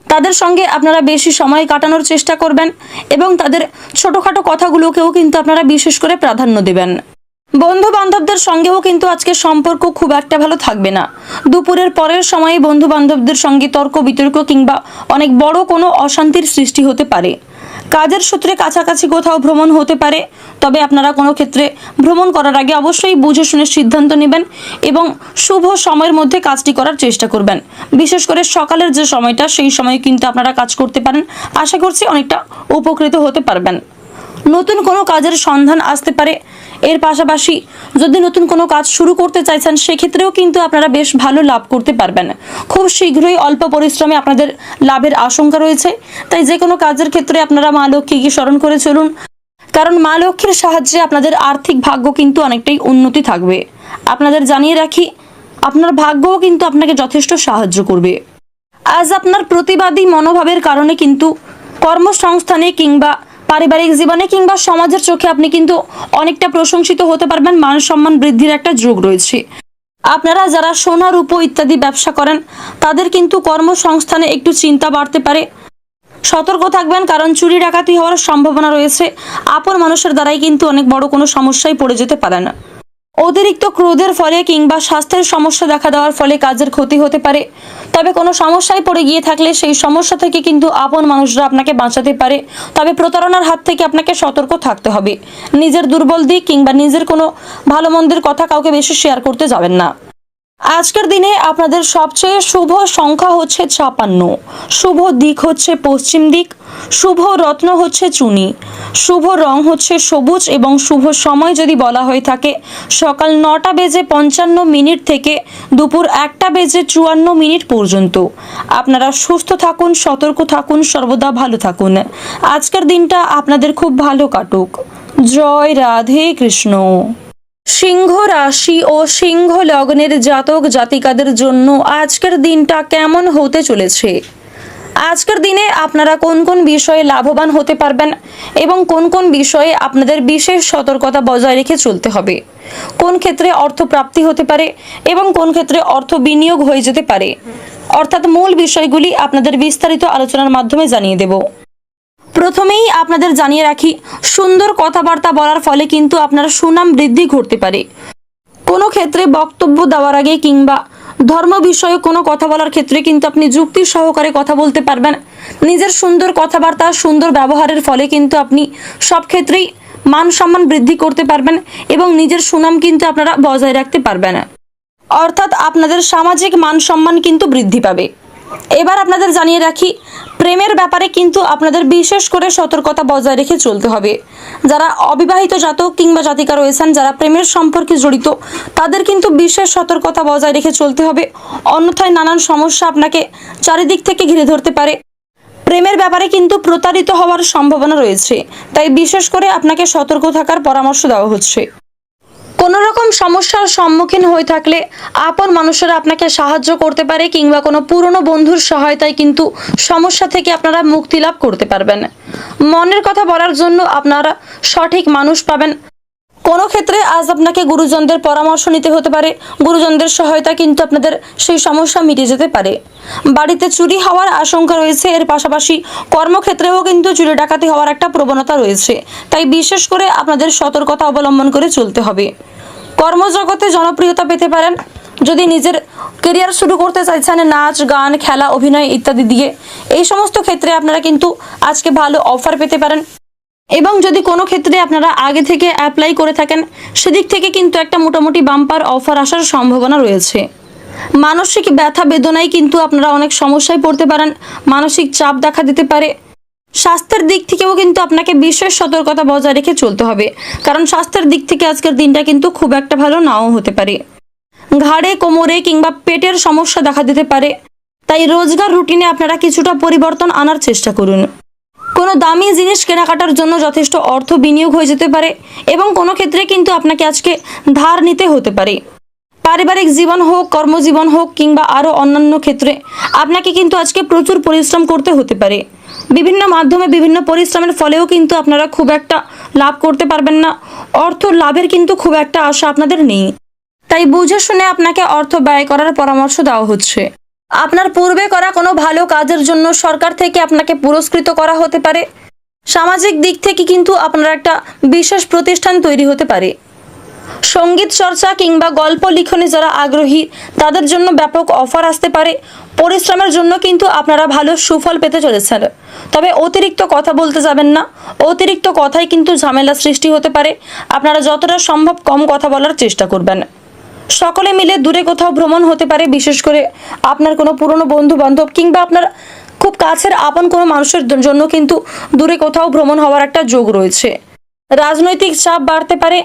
তাদের সঙ্গে আপনারা বেশি সময় কাটানোর চেষ্টা করবেন এবং তাদের ছোটোখাটো কথাগুলোকেও কিন্তু আপনারা বিশেষ করে প্রাধান্য দেবেন। বন্ধু বান্ধবদের সঙ্গেও কিন্তু আজকে সম্পর্ক খুব একটা ভালো থাকবে না। দুপুরের পরের সময়ে বন্ধু বান্ধবদের সঙ্গে তর্ক বিতর্ক কিংবা অনেক বড় কোনো অশান্তির সৃষ্টি হতে পারে। কাজের সূত্রে কাছাকাছি কোথাও ভ্রমণ হতে পারে, তবে আপনারা কোনো ক্ষেত্রে ভ্রমণ করার আগে অবশ্যই বুঝে শুনে সিদ্ধান্ত নেবেন এবং শুভ সময়ের মধ্যে কাজটি করার চেষ্টা করবেন। বিশেষ করে সকালের যে সময়টা, সেই সময়ে কিন্তু আপনারা কাজ করতে পারেন। আশা করছি অনেকটা উপকৃত হতে পারবেন। নতুন কোনো কাজের সন্ধান আসতে পারে। এর পাশাপাশি যদি নতুন কোনো কাজ শুরু করতে চাইছেন, সেক্ষেত্রেও কিন্তু আপনারা বেশ ভালো লাভ করতে পারবেন। খুব শীঘ্রই অল্প পরিশ্রমে আপনাদের লাভের আশঙ্কা রয়েছে। তাই যে কোনো কাজের ক্ষেত্রে আপনারা মা লক্ষ্মীকে স্মরণ করে চলুন, কারণ মা লক্ষ্মীর সাহায্যে আপনাদের আর্থিক ভাগ্য কিন্তু অনেকটাই উন্নতি থাকবে। আপনাদের জানিয়ে রাখি, আপনার ভাগ্যও কিন্তু আপনাকে যথেষ্ট সাহায্য করবে। আজ আপনার প্রতিবাদী মনোভাবের কারণে কিন্তু কর্মসংস্থানে কিংবা পারিবারিক জীবনে কিংবা সমাজের চোখে আপনি কিন্তু অনেকটা প্রশংসিত হতে পারবেন। মান সম্মান বৃদ্ধির একটা যোগ রয়েছে। আপনারা যারা সোনা রূপ ইত্যাদি ব্যবসা করেন, তাদের কিন্তু কর্মসংস্থানে একটু চিন্তা বাড়তে পারে। সতর্ক থাকবেন, কারণ চুরি ডাকাতি হওয়ার সম্ভাবনা রয়েছে। আপন মানুষের দ্বারাই কিন্তু অনেক বড় কোনো সমস্যায় পড়ে যেতে পারেন। অতিরিক্ত ক্রোধের ফলে কিংবা স্বাস্থ্যের সমস্যা দেখা দেওয়ার ফলে কাজের ক্ষতি হতে পারে। তবে কোনো সমস্যায় পড়ে গিয়ে থাকলে সেই সমস্যা থেকে কিন্তু আপন মানুষরা আপনাকে বাঁচাতে পারে। তবে প্রতারণার হাত থেকে আপনাকে সতর্ক থাকতে হবে। নিজের দুর্বল দিক কিংবা নিজের কোনো ভালো মন্দের কথা কাউকে বেশি শেয়ার করতে যাবেন না। আজকের দিনে আপনাদের সবচেয়ে শুভ সংখ্যা হচ্ছে 56, শুভ দিক হচ্ছে পশ্চিম দিক, শুভ রত্ন হচ্ছে চুনি, শুভ রং হচ্ছে সবুজ এবং শুভ সময় যদি বলা হয়ে থাকে সকাল 9:55 থেকে দুপুর 1:54 পর্যন্ত। আপনারা সুস্থ থাকুন, সতর্ক থাকুন, সর্বদা ভালো থাকুন। আজকের দিনটা আপনাদের খুব ভালো কাটুক। জয় রাধে কৃষ্ণ। সিংহ রাশি ও সিংহ লগ্নের জাতক জাতিকাদের জন্য আজকের দিনটা কেমন হতে চলেছে? আজকের দিনে আপনারা কোন কোন বিষয়ে লাভবান হতে পারবেন এবং কোন কোন বিষয়ে আপনাদের বিশেষ সতর্কতা বজায় রেখে চলতে হবে? কোন ক্ষেত্রে অর্থ প্রাপ্তি হতে পারে এবং কোন ক্ষেত্রে অর্থ বিনিয়োগ হয়ে যেতে পারে? অর্থাৎ মূল বিষয়গুলি আপনাদের বিস্তারিত আলোচনার মাধ্যমে জানিয়ে দেব। প্রথমেই আপনাদের জানিয়ে রাখি, সুন্দর কথাবার্তা বলার ফলে কিন্তু আপনার সুনাম বৃদ্ধি ঘটতে পারে। কোনো ক্ষেত্রে বক্তব্য দেওয়ার আগে কিংবা ধর্ম বিষয়ে কোনো কথা বলার ক্ষেত্রে কিন্তু আপনি যুক্তি সহকারে কথা বলতে পারবেন। নিজের সুন্দর কথাবার্তা, সুন্দর ব্যবহারের ফলে কিন্তু আপনি সব ক্ষেত্রেই মান সম্মান বৃদ্ধি করতে পারবেন এবং নিজের সুনাম কিন্তু আপনারা বজায় রাখতে পারবেন। অর্থাৎ আপনাদের সামাজিক মান সম্মান কিন্তু বৃদ্ধি পাবে। এবার আপনাদের জানিয়ে রাখি, প্রেমের ব্যাপারে কিন্তু আপনাদের বিশেষ করে সতর্কতা বজায় রেখে চলতে হবে। যারা অবিবাহিত জাতক কিংবা জাতিকা রয়েছেন, যারা প্রেমের সম্পর্কে জড়িত, তাদের কিন্তু বিশেষ সতর্কতা বজায় রেখে চলতে হবে। অন্যথায় নানান সমস্যা আপনাকে চারিদিক থেকে ঘিরে ধরতে পারে। প্রেমের ব্যাপারে কিন্তু প্রতারিত হওয়ার সম্ভাবনা রয়েছে, তাই বিশেষ করে আপনাকে সতর্ক থাকার পরামর্শ দেওয়া হচ্ছে। কোনো রকম সমস্যার সম্মুখীন হয়ে থাকলে আপন মানুষেরা আপনাকে সাহায্য করতে পারে কিংবা কোনো পুরনো বন্ধুর সহায়তায় কিন্তু সমস্যা থেকে আপনারা মুক্তি লাভ করতে পারবেন। মনের কথা বলার জন্য আপনারা সঠিক মানুষ পাবেন। কোনো ক্ষেত্রে আজ আপনাকে গুরুজনদের পরামর্শ নিতে হতে পারে। গুরুজনদের সহায়তা কিন্তু আপনাদের সেই সমস্যা মিটে যেতে পারে। বাড়িতে চুরি হওয়ার আশঙ্কা রয়েছে, এর পাশাপাশি কর্মক্ষেত্রেও কিন্তু চুরি ডাকাতি হওয়ার একটা প্রবণতা রয়েছে, তাই বিশেষ করে আপনাদের সতর্কতা অবলম্বন করে চলতে হবে। কর্মজগতে জনপ্রিয়তা পেতে পারেন। যদি নিজের কেরিয়ার শুরু করতে চাইছেন নাচ, গান, খেলা, অভিনয় ইত্যাদি দিয়ে, এই সমস্ত ক্ষেত্রে আপনারা কিন্তু আজকে ভালো অফার পেতে পারেন। এবং যদি কোনো ক্ষেত্রে আপনারা আগে থেকে অ্যাপ্লাই করে থাকেন, সেদিক থেকে কিন্তু একটা মোটামুটি বাম্পার অফার আসার সম্ভাবনা রয়েছে। মানসিক ব্যথা বেদনায় কিন্তু আপনারা অনেক সমস্যায় পড়তে পারেন। মানসিক চাপ দেখা দিতে পারে। স্বাস্থ্যের দিক থেকেও কিন্তু আপনাকে বিশেষ সতর্কতা বজায় রেখে চলতে হবে, কারণ স্বাস্থ্যের দিক থেকে আজকের দিনটা কিন্তু খুব একটা ভালো নাও হতে পারে। ঘাড়ে, কোমরে কিংবা পেটের সমস্যা দেখা দিতে পারে, তাই রোজগার রুটিনে আপনারা কিছুটা পরিবর্তন আনার চেষ্টা করুন। কোনো দামি জিনিস কেনাকাটার জন্য যথেষ্ট অর্থ বিনিয়োগ হয়ে যেতে পারে এবং কোনো ক্ষেত্রে কিন্তু আপনাকে আজকে ধার নিতে হতে পারে। পারিবারিক জীবন হোক, কর্মজীবন হোক কিংবা আরও অন্যান্য ক্ষেত্রে আপনাকে কিন্তু আজকে প্রচুর পরিশ্রম করতে হতে পারে। বিভিন্ন মাধ্যমে বিভিন্ন পরিশ্রমের ফলেও কিন্তু আপনারা খুব একটা লাভ করতে পারবেন না। অর্থ লাভের কিন্তু খুব একটা আশা আপনাদের নেই, তাই বুঝে শুনে আপনাকে অর্থ ব্যয় করার পরামর্শ দেওয়া হচ্ছে। আপনার পূর্বে করা কোনো ভালো কাজের জন্য সরকার থেকে আপনাকে পুরস্কৃত করা হতে পারে। সামাজিক দিক থেকে কিন্তু আপনার একটা বিশেষ প্রতিষ্ঠান তৈরি হতে পারে। সঙ্গীত চর্চা কিংবা গল্প লিখনে যারা আগ্রহী, তাদের জন্য ব্যাপক অফার আসতে পারে। পরিশ্রমের জন্য কিন্তু আপনারা ভালো সুফল পেতে চলেছেন, তবে অতিরিক্ত কথা বলতে যাবেন না। অতিরিক্ত কথায় কিন্তু ঝামেলা সৃষ্টি হতে পারে। আপনারা যতটা সম্ভব কম কথা বলার চেষ্টা করবেন। সকলে মিলে দূরে কোথাও ভ্রমণ হতে পারে, বিশেষ করে আপনার কোনো পুরনো বন্ধু বান্ধব কিংবা আপনার খুব কাছের আপন কোনো মানুষের জন্য কিন্তু দূরে কোথাও ভ্রমণ হওয়ার একটা যোগ রয়েছে। রাজনৈতিক চাপ বাড়তে পারে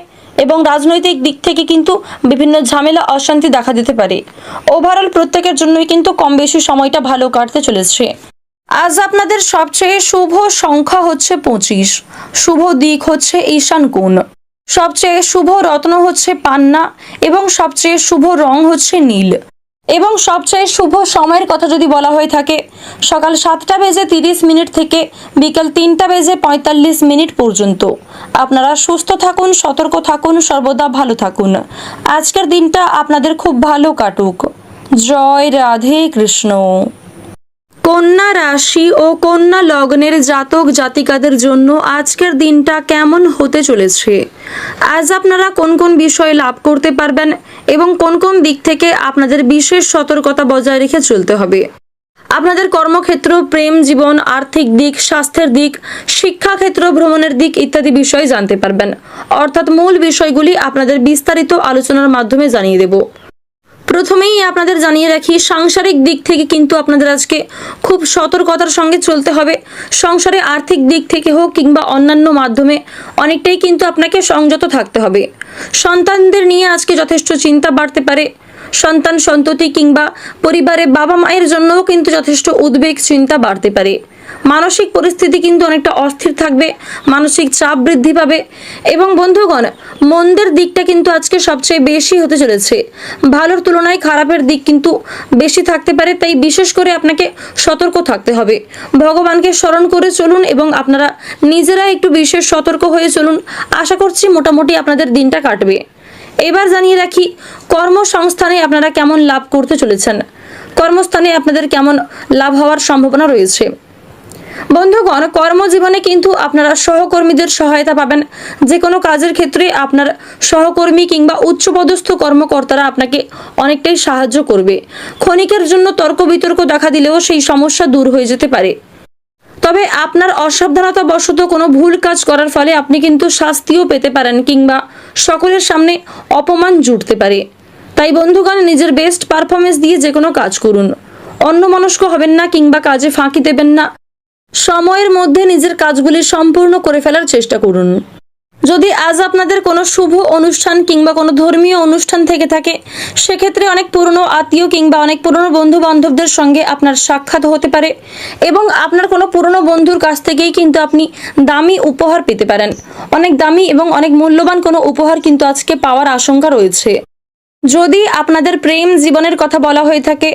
এবং রাজনৈতিক দিক থেকে কিন্তু বিভিন্ন ঝামেলা, অশান্তি দেখা দিতে পারে। ওভারঅল প্রত্যেকের জন্যই কিন্তু কম বেশি সময়টা ভালো কাটতে চলেছে। আজ আপনাদের সবচেয়ে শুভ সংখ্যা হচ্ছে 25, শুভ দিক হচ্ছে ঈশান কোণ, সবচেয়ে শুভ রত্ন হচ্ছে পান্না এবং সবচেয়ে শুভ রং হচ্ছে নীল। এবং সবচেয়ে শুভ সময়ের কথা যদি বলা হয়ে থাকে, সকাল 7:30 থেকে বিকেল 3:45 পর্যন্ত। আপনারা সুস্থ থাকুন, সতর্ক থাকুন, সর্বদা ভালো থাকুন। আজকের দিনটা আপনাদের খুব ভালো কাটুক। জয় রাধে কৃষ্ণ। কন্যা রাশি ও কন্যা লগ্নের জাতক জাতিকাদের জন্য আজকের দিনটা কেমন হতে চলেছে? আজ আপনারা কোন কোন বিষয়ে লাভ করতে পারবেন এবং কোন কোন দিক থেকে আপনাদের বিশেষ সতর্কতা বজায় রেখে চলতে হবে? আপনাদের কর্মক্ষেত্র, প্রেম জীবন, আর্থিক দিক, স্বাস্থ্যের দিক, শিক্ষাক্ষেত্র, ভ্রমণের দিক ইত্যাদি বিষয়ে জানতে পারবেন। অর্থাৎ মূল বিষয়গুলি আপনাদের বিস্তারিত আলোচনার মাধ্যমে জানিয়ে দেব। প্রথমেই আপনাদের জানিয়ে রাখি, সাংসারিক দিক থেকে কিন্তু আপনাদের আজকে খুব সতর্কতার সঙ্গে চলতে হবে। সংসারে আর্থিক দিক থেকে হোক কিংবা অন্যান্য মাধ্যমে অনেকটাই কিন্তু আপনাকে সংযত থাকতে হবে। সন্তানদের নিয়ে আজকে যথেষ্ট চিন্তা বাড়তে পারে। সন্তান সন্ততি কিংবা পরিবারে বাবা মায়ের জন্যও কিন্তু যথেষ্ট উদ্বেগ, চিন্তা বাড়তে পারে। মানসিক পরিস্থিতি কিন্তু অনেকটা অস্থির থাকবে, মানসিক চাপ বৃদ্ধি পাবে। এবং বন্ধুগণ, মন্দের দিকটা কিন্তু আজকে সবচেয়ে বেশি হতে চলেছে। ভালোর তুলনায় খারাপের দিক কিন্তু বেশি থাকতে পারে, তাই বিশেষ করে আপনাকে সতর্ক থাকতে হবে। ভগবানকে স্মরণ করে চলুন এবং আপনারা নিজেরা একটু বিশেষ সতর্ক হয়ে চলুন। আশা করছি মোটামুটি আপনাদের দিনটা কাটবে। এবার জানিয়ে রাখি, কর্মসংস্থানে আপনারা কেমন লাভ করতে চলেছেন, কর্মস্থানে আপনাদের কেমন লাভ হওয়ার সম্ভাবনা রয়েছে। বন্ধুগণ, কর্মজীবনে কিন্তু আপনারা সহকর্মীদের সহায়তা পাবেন। যে কোনো কাজের ক্ষেত্রে আপনার সহকর্মী কিংবা উচ্চপদস্থ কর্মকর্তারা আপনাকে অনেকটাই সাহায্য করবে। ক্ষণিকের জন্য তর্ক বিতর্ক দেখা দিলেও সেই সমস্যা দূর হয়ে যেতে পারে। তবে আপনার অসাবধানতা বশত কোনো ভুল কাজ করার ফলে আপনি কিন্তু শাস্তিও পেতে পারেন কিংবা সকলের সামনে অপমান জুটতে পারে। তাই বন্ধুগণ, নিজের বেস্ট পারফরমেন্স দিয়ে যে কোনো কাজ করুন। অন্যমনস্ক হবেন না কিংবা কাজে ফাঁকি দেবেন না। সময়ের মধ্যে নিজের কাজগুলি সম্পূর্ণ করে ফেলার চেষ্টা করুন। যদি আজ আপনাদের কোনো শুভ অনুষ্ঠান কিংবা কোনো ধর্মীয় অনুষ্ঠান থেকে থাকে, সেক্ষেত্রে অনেক পুরনো আত্মীয় কিংবা অনেক পুরনো বন্ধু বান্ধবদের সঙ্গে আপনার সাক্ষাৎ হতে পারে এবং আপনার কোনো পুরনো বন্ধুর কাছ থেকেই কিন্তু আপনি দামি উপহার পেতে পারেন। অনেক দামি এবং অনেক মূল্যবান কোনো উপহার কিন্তু আজকে পাওয়ার আশঙ্কা রয়েছে। যদি আপনাদের প্রেম জীবনের কথা বলা হয়ে থাকে,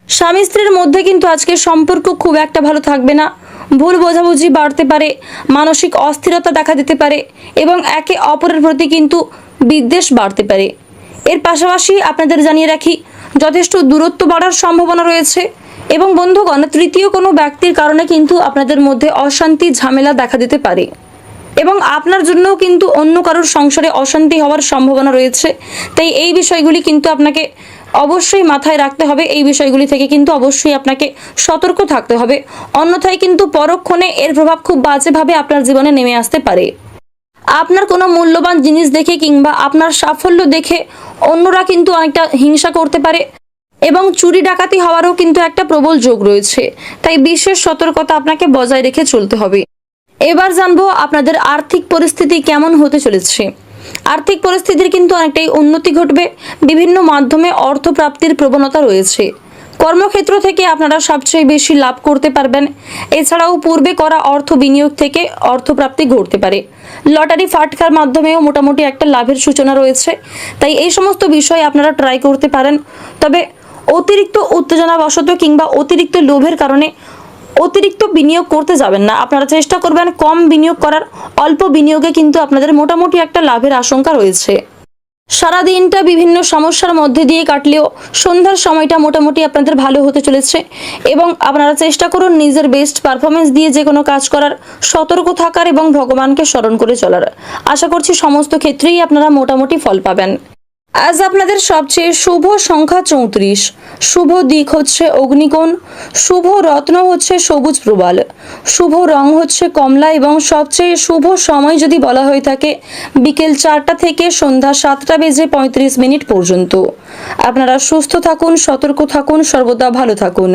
স্বামী স্ত্রীর মধ্যে কিন্তু আজকে সম্পর্ক খুব একটা ভালো থাকবে না। ভুল বোঝাবুঝি বাড়তে পারে, মানসিক অস্থিরতা দেখা দিতে পারে এবং একে অপরের প্রতি কিন্তু বিদ্বেষ বাড়তে পারে। এর পাশাপাশি আপনাদের জানিয়ে রাখি, যথেষ্ট দূরত্ব বাড়ার সম্ভাবনা রয়েছে এবং বন্ধুগণ, তৃতীয় কোনো ব্যক্তির কারণে কিন্তু আপনাদের মধ্যে অশান্তি ঝামেলা দেখা দিতে পারে এবং আপনার জন্যও কিন্তু অন্য কারোর সংসারে অশান্তি হওয়ার সম্ভাবনা রয়েছে। তাই এই বিষয়গুলি কিন্তু আপনাকে অবশ্যই মাথায় রাখতে হবে। এই বিষয়গুলি থেকে কিন্তু অবশ্যই আপনাকে সতর্ক থাকতে হবে, অন্যথায় কিন্তু পরক্ষণে এর প্রভাব খুব বাজেভাবে আপনার জীবনে নেমে আসতে পারে। আপনার কোনো মূল্যবান জিনিস দেখে কিংবা আপনার সাফল্য দেখে অন্যরা কিন্তু অনেকটা হিংসা করতে পারে এবং চুরি ডাকাতি হওয়ারও কিন্তু একটা প্রবল যোগ রয়েছে। তাই বিশেষ সতর্কতা আপনাকে বজায় রেখে চলতে হবে। এবার জানবো আপনাদের আর্থিক পরিস্থিতি কেমন হতে চলেছে। আর্থিক পরিস্থিতির কিন্তু অনেকটাই উন্নতি ঘটবে। বিভিন্ন মাধ্যমে অর্থ প্রাপ্তির প্রবণতা রয়েছে। কর্মক্ষেত্র থেকে আপনারা সবচেয়ে বেশি লাভ করতে পারবেন। এছাড়াও পূর্বে করা অর্থ বিনিয়োগ থেকে অর্থপ্রাপ্তি ঘটতে পারে। লটারি ফাটকার মাধ্যমেও মোটামুটি একটা লাভের সূচনা রয়েছে। তাই এই সমস্ত বিষয় আপনারা ট্রাই করতে পারেন। তবে অতিরিক্ত উত্তেজনাবশত কিংবা অতিরিক্ত লোভের কারণে অতিরিক্ত বিনিয়োগ করতে যাবেন না। আপনারা চেষ্টা করবেন কম বিনিয়োগ করার। অল্প বিনিয়োগে কিন্তু আপনাদের মোটামুটি একটা লাভের আশঙ্কা রয়েছে। সারা দিনটা বিভিন্ন সমস্যার মধ্যে দিয়ে কাটলেও সন্ধ্যার সময়টা মোটামুটি আপনাদের ভালো হতে চলেছে এবং আপনারা চেষ্টা করুন নিজের বেস্ট পারফরমেন্স দিয়ে যে কোনো কাজ করার, সতর্ক থাকার এবং ভগবানকে স্মরণ করে চলার। আশা করছি সমস্ত ক্ষেত্রেই আপনারা মোটামুটি ফল পাবেন। আজ আপনাদের সবচেয়ে শুভ সংখ্যা 34, শুভ দিক হচ্ছে অগ্নিকোণ, শুভ রত্ন হচ্ছে সবুজ প্রবাল, শুভ রং হচ্ছে কমলা এবং সবচেয়ে শুভ সময় যদি বলা হয়ে থাকে বিকেল 4টা থেকে সন্ধ্যা 7টা বেজে 35 মিনিট পর্যন্ত। আপনারা সুস্থ থাকুন, সতর্ক থাকুন, সর্বদা ভালো থাকুন।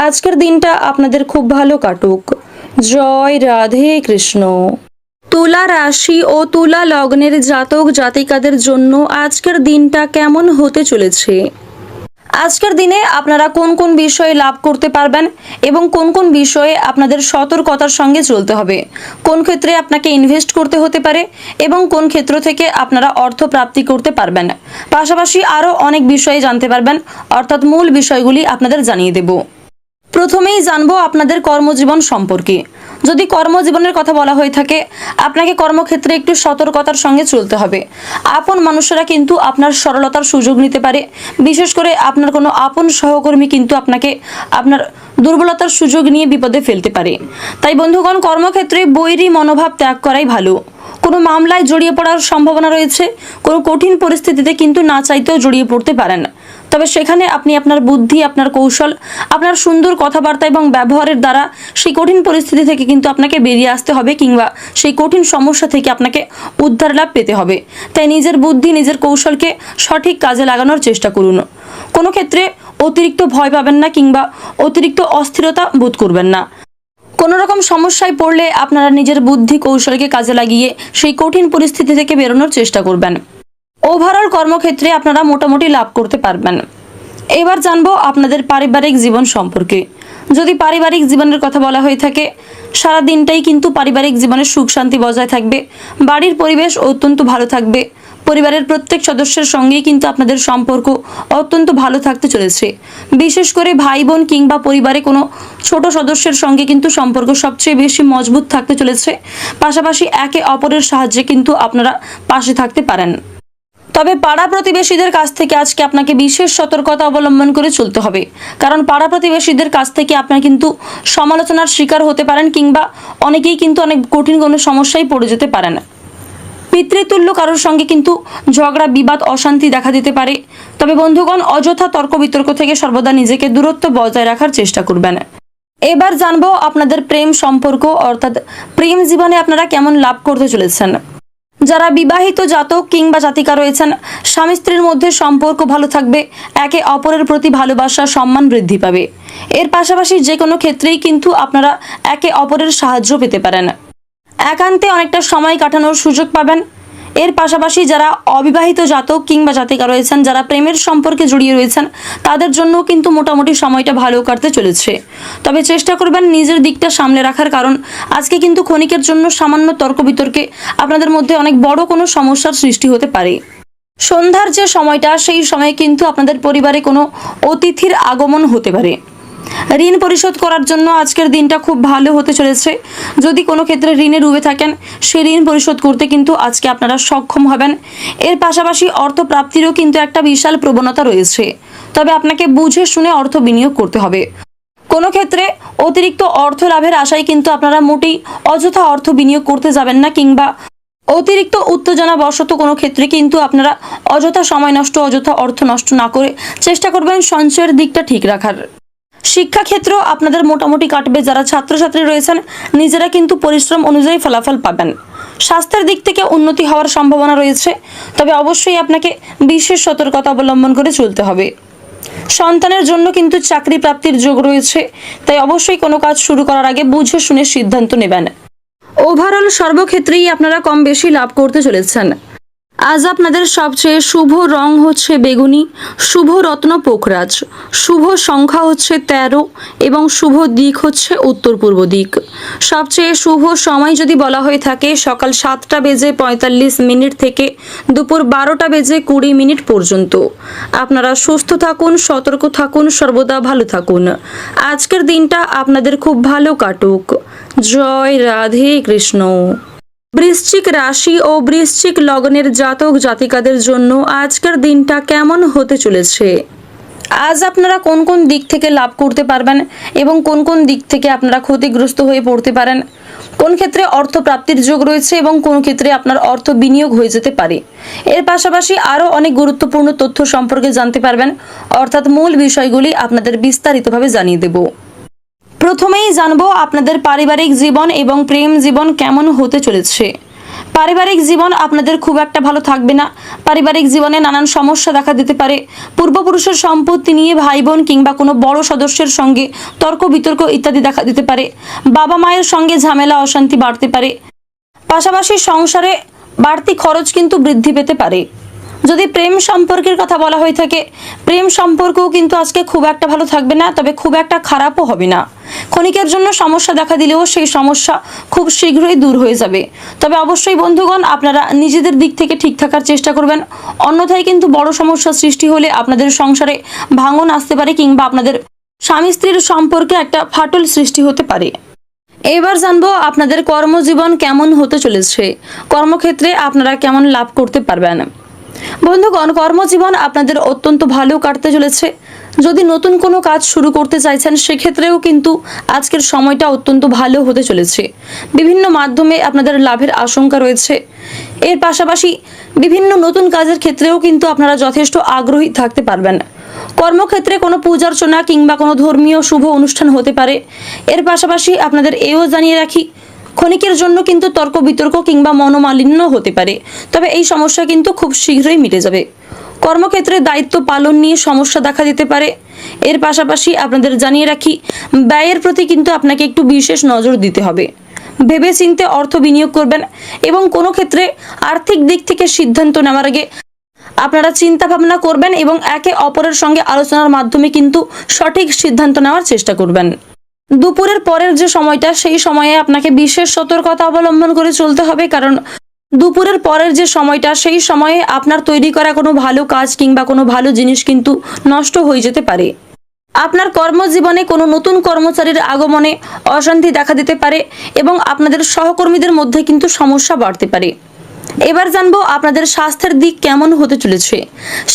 আজকের দিনটা আপনাদের খুব ভালো কাটুক। জয় রাধে কৃষ্ণ। তুলা রাশি ও তুলা লগ্নের জাতক জাতিকাদের জন্য আজকের দিনটা কেমন হতে চলেছে। আজকের দিনে আপনারা কোন কোন বিষয়ে লাভ করতে পারবেন এবং কোন কোন বিষয়ে আপনাদের সতর্কতার সঙ্গে চলতে হবে, কোন ক্ষেত্রে আপনাকে ইনভেস্ট করতে হতে পারে এবং কোন ক্ষেত্র থেকে আপনারা অর্থ প্রাপ্তি করতে পারবেন, পাশাপাশি আরও অনেক বিষয়ে জানতে পারবেন, অর্থাৎ মূল বিষয়গুলি আপনাদের জানিয়ে দেব। প্রথমেই জানবো আপনাদের কর্মজীবন সম্পর্কে। যদি কর্মজীবনের কথা বলা হয়ে থাকে, আপনাকে কর্মক্ষেত্রে একটু সতর্কতার সঙ্গে চলতে হবে। আপন মানুষেরা কিন্তু আপনার সরলতার সুযোগ নিতে পারে। বিশেষ করে আপনার কোনো আপন সহকর্মী কিন্তু আপনাকে আপনার দুর্বলতার সুযোগ নিয়ে বিপদে ফেলতে পারে। তাই বন্ধুগণ, কর্মক্ষেত্রে বৈরী মনোভাব ত্যাগ করাই ভালো। কোনো মামলায় জড়িয়ে পড়ার সম্ভাবনা রয়েছে, কোনো কঠিন পরিস্থিতিতে কিন্তু না চাইতেও জড়িয়ে পড়তে পারেন। তবে সেখানে আপনি আপনার বুদ্ধি, আপনার কৌশল, আপনার সুন্দর কথাবার্তা এবং ব্যবহারের দ্বারা সেই কঠিন পরিস্থিতি থেকে কিন্তু আপনাকে বেরিয়ে আসতে হবে কিংবা সেই কঠিন সমস্যা থেকে আপনাকে উদ্ধার লাভ পেতে হবে। তাই নিজের বুদ্ধি, নিজের কৌশলকে সঠিক কাজে লাগানোর চেষ্টা করুন। কোনো ক্ষেত্রে অতিরিক্ত ভয় পাবেন না কিংবা অতিরিক্ত অস্থিরতা বোধ করবেন না। কোনো রকম সমস্যায় পড়লে আপনারা নিজের বুদ্ধি কৌশলকে কাজে লাগিয়ে সেই কঠিন পরিস্থিতি থেকে বেরোনোর চেষ্টা করবেন। ওভারঅল কর্মক্ষেত্রে আপনারা মোটামুটি লাভ করতে পারবেন। এবার জানবো আপনাদের পারিবারিক জীবন সম্পর্কে। যদি পারিবারিক জীবনের কথা বলা হয়ে থাকে, সারা দিনটাই কিন্তু পারিবারিক জীবনের সুখ শান্তি বজায় থাকবে। বাড়ির পরিবেশ অত্যন্ত ভালো থাকবে। পরিবারের প্রত্যেক সদস্যের সঙ্গেই কিন্তু আপনাদের সম্পর্ক অত্যন্ত ভালো থাকতে চলেছে। বিশেষ করে ভাই বোন কিংবা পরিবারে কোনো ছোট সদস্যের সঙ্গে কিন্তু সম্পর্ক সবচেয়ে বেশি মজবুত থাকতে চলেছে। পাশাপাশি একে অপরের সাহায্যে কিন্তু আপনারা পাশে থাকতে পারেন। তবে পাড়া প্রতিবেশীদের কাছ থেকে আজকে আপনাকে বিশেষ সতর্কতা অবলম্বন করে চলতে হবে, কারণ পাড়া প্রতিবেশীদের কাছ থেকে আপনার কিন্তু সমালোচনার শিকার হতে পারেন, কিংবা অনেকেই কিন্তু অনেক কঠিন কোনো সমস্যায় পড়ে যেতে পারেন। পিতৃতুল্য কারোর সঙ্গে কিন্তু ঝগড়া, বিবাদ, অশান্তি দেখা দিতে পারে। তবে বন্ধুগণ, অযথা তর্ক বিতর্ক থেকে সর্বদা নিজেকে দূরত্ব বজায় রাখার চেষ্টা করবেন। এবার জানবো আপনাদের প্রেম সম্পর্ক, অর্থাৎ প্রেম জীবনে আপনারা কেমন লাভ করতে চলেছেন। যারা বিবাহিত জাতক কিংবা জাতিকা রয়েছেন, স্বামী স্ত্রীর মধ্যে সম্পর্ক ভালো থাকবে, একে অপরের প্রতি ভালোবাসা, সম্মান বৃদ্ধি পাবে। এর পাশাপাশি যে কোনো ক্ষেত্রেই কিন্তু আপনারা একে অপরের সাহায্য পেতে পারেন। একান্তে অনেকটা সময় কাটানোর সুযোগ পাবেন। এর পাশাপাশি যারা অবিবাহিত জাতক কিংবা জাতিকা রয়েছেন, যারা প্রেমের সম্পর্কে জড়িয়ে রয়েছেন, তাদের জন্য কিন্তু মোটামুটি সময়টা ভালো কাটতে চলেছে। তবে চেষ্টা করবেন নিজের দিকটা সামলে রাখার, কারণ আজকে কিন্তু ক্ষণিকের জন্য সামান্য তর্ক বিতর্কে আপনাদের মধ্যে অনেক বড় কোনো সমস্যার সৃষ্টি হতে পারে। সন্ধ্যার যে সময়টা, সেই সময়ে কিন্তু আপনাদের পরিবারে কোনো অতিথির আগমন হতে পারে। ঋণ পরিশোধ করার জন্য আজকের দিনটা খুব ভালো হতে চলেছে। যদি কোনো ক্ষেত্রে ঋণে ডুবে থাকেন, সেই ঋণ পরিশোধ করতে কিন্তু আজকে আপনারা সক্ষম হবেন। এর পাশাপাশি অর্থ প্রাপ্তিরও কিন্তু একটা বিশাল প্রবণতা রয়েছে। তবে আপনাকে বুঝে শুনে অর্থ বিনিয়োগ করতে হবে। কোনো ক্ষেত্রে অতিরিক্ত অর্থ লাভের আশায় কিন্তু আপনারা মোটেই অযথা অর্থ বিনিয়োগ করতে যাবেন না, কিংবা অতিরিক্ত উত্তেজনা বশত কোনো ক্ষেত্রে কিন্তু আপনারা অযথা সময় নষ্ট, অযথা অর্থ নষ্ট না করে চেষ্টা করবেন সঞ্চয়ের দিকটা ঠিক রাখার। শিক্ষাক্ষেত্র আপনাদের মোটামুটি কাটবে। যারা ছাত্রছাত্রী রয়েছেন, নিজেরা কিন্তু পরিশ্রম অনুযায়ী ফলাফল পাবেন। স্বাস্থ্যের দিক থেকে উন্নতি হওয়ার সম্ভাবনা রয়েছে, তবে অবশ্যই আপনাকে বিশেষ সতর্কতা অবলম্বন করে চলতে হবে। সন্তানের জন্য কিন্তু চাকরি প্রাপ্তির যোগ রয়েছে, তাই অবশ্যই কোনো কাজ শুরু করার আগে বুঝে শুনে সিদ্ধান্ত নেবেন। ওভারঅল সর্বক্ষেত্রেই আপনারা কম বেশি লাভ করতে চলেছেন। আজ আপনাদের সবচেয়ে শুভ রং হচ্ছে বেগুনি, শুভ রত্ন পোখরাজ, শুভ সংখ্যা হচ্ছে 13 এবং শুভ দিক হচ্ছে উত্তর পূর্ব দিক। সবচেয়ে শুভ সময় যদি বলা হয়ে থাকে, সকাল 7:45 থেকে দুপুর 12:20 পর্যন্ত। আপনারা সুস্থ থাকুন, সতর্ক থাকুন, সর্বদা ভালো থাকুন। আজকের দিনটা আপনাদের খুব ভালো কাটুক। জয় রাধে কৃষ্ণ। বৃশ্চিক রাশি ও বৃশ্চিক লগ্নের জাতক জাতিকাদের জন্য আজকের দিনটা কেমন হতে চলেছে। আজ আপনারা কোন কোন দিক থেকে লাভ করতে পারবেন এবং কোন কোন দিক থেকে আপনারা ক্ষতিগ্রস্ত হয়ে পড়তে পারেন, কোন ক্ষেত্রে অর্থ প্রাপ্তির যোগ রয়েছে এবং কোন ক্ষেত্রে আপনার অর্থ বিনিয়োগ হয়ে যেতে পারে। এর পাশাপাশি আরও অনেক গুরুত্বপূর্ণ তথ্য সম্পর্কে জানতে পারবেন, অর্থাৎ মূল বিষয়গুলি আপনাদের বিস্তারিতভাবে জানিয়ে দেব। প্রথমেই জানবো আপনাদের পারিবারিক জীবন এবং প্রেম জীবন কেমন হতে চলেছে। পারিবারিক জীবন আপনাদের খুব একটা ভালো থাকবে না। পারিবারিক জীবনে নানান সমস্যা দেখা দিতে পারে। পূর্বপুরুষের সম্পত্তি নিয়ে ভাই বোন কিংবা কোনো বড় সদস্যের সঙ্গে তর্ক বিতর্ক ইত্যাদি দেখা দিতে পারে। বাবা মায়ের সঙ্গে ঝামেলা, অশান্তি বাড়তে পারে। পাশাপাশি সংসারে বাড়তি খরচ কিন্তু বৃদ্ধি পেতে পারে। যদি প্রেম সম্পর্কের কথা বলা হয়ে থাকে, প্রেম সম্পর্কও কিন্তু আজকে খুব একটা ভালো থাকবে না, তবে খুব একটা খারাপও হবে না। ক্ষণিকের জন্য সমস্যা দেখা দিলেও সেই সমস্যা খুব শীঘ্রই দূর হয়ে যাবে। তবে অবশ্যই বন্ধুগণ, আপনারা নিজেদের দিক থেকে ঠিক থাকার চেষ্টা করবেন, অন্যথায় কিন্তু বড় সমস্যার সৃষ্টি হলে আপনাদের সংসারে ভাঙন আসতে পারে, কিংবা আপনাদের স্বামী স্ত্রীর সম্পর্কে একটা ফাটল সৃষ্টি হতে পারে। এবার জানবো আপনাদের কর্মজীবন কেমন হতে চলেছে। কর্মক্ষেত্রে আপনারা কেমন লাভ করতে পারবেন। বন্ধুগণ, কর্মজীবন আপনাদের অত্যন্ত ভালো কাটতে চলেছে। যদি নতুন কোনো কাজ শুরু করতে চাইছেন, সেক্ষেত্রেও কিন্তু আজকের সময়টা অত্যন্ত ভালো হতে চলেছে। বিভিন্ন মাধ্যমে আপনাদের লাভের আশঙ্কা রয়েছে। এর পাশাপাশি বিভিন্ন নতুন কাজের ক্ষেত্রেও কিন্তু আপনারা যথেষ্ট আগ্রহী থাকতে পারবেন। কর্মক্ষেত্রে কোনো পূজার্চনা কিংবা কোনো ধর্মীয় শুভ অনুষ্ঠান হতে পারে। এর পাশাপাশি আপনাদের এও জানিয়ে রাখি, ক্ষণিকের জন্য কিন্তু তর্ক বিতর্ক কিংবা মনোমালিন্য হতে পারে, তবে এই সমস্যা কিন্তু খুব শীঘ্রই মিটে যাবে। কর্মক্ষেত্রে দায়িত্ব পালন নিয়ে সমস্যা দেখা দিতে পারে। এর পাশাপাশি আপনাদের জানিয়ে রাখি, ব্যয়ের প্রতি কিন্তু আপনাকে একটু বিশেষ নজর দিতে হবে। ভেবে চিন্তে অর্থ বিনিয়োগ করবেন এবং কোনো ক্ষেত্রে আর্থিক দিক থেকে সিদ্ধান্ত নেওয়ার আগে আপনারা চিন্তা ভাবনা করবেন এবং একে অপরের সঙ্গে আলোচনার মাধ্যমে কিন্তু সঠিক সিদ্ধান্ত নেওয়ার চেষ্টা করবেন। দুপুরের পরের যে সময়টা, সেই সময়ে আপনাকে বিশেষ সতর্কতা অবলম্বন করে চলতে হবে, কারণ দুপুরের পরের যে সময়টা, সেই সময়ে আপনার তৈরি করা কোনো ভালো কাজ কিংবা কোনো ভালো জিনিস কিন্তু নষ্ট হয়ে যেতে পারে। আপনার কর্মজীবনে কোনো নতুন কর্মচারীর আগমনে অশান্তি দেখা দিতে পারে এবং আপনাদের সহকর্মীদের মধ্যে কিন্তু সমস্যা বাড়তে পারে। এবার জানবো আপনাদের স্বাস্থ্যের দিক কেমন হতে চলেছে।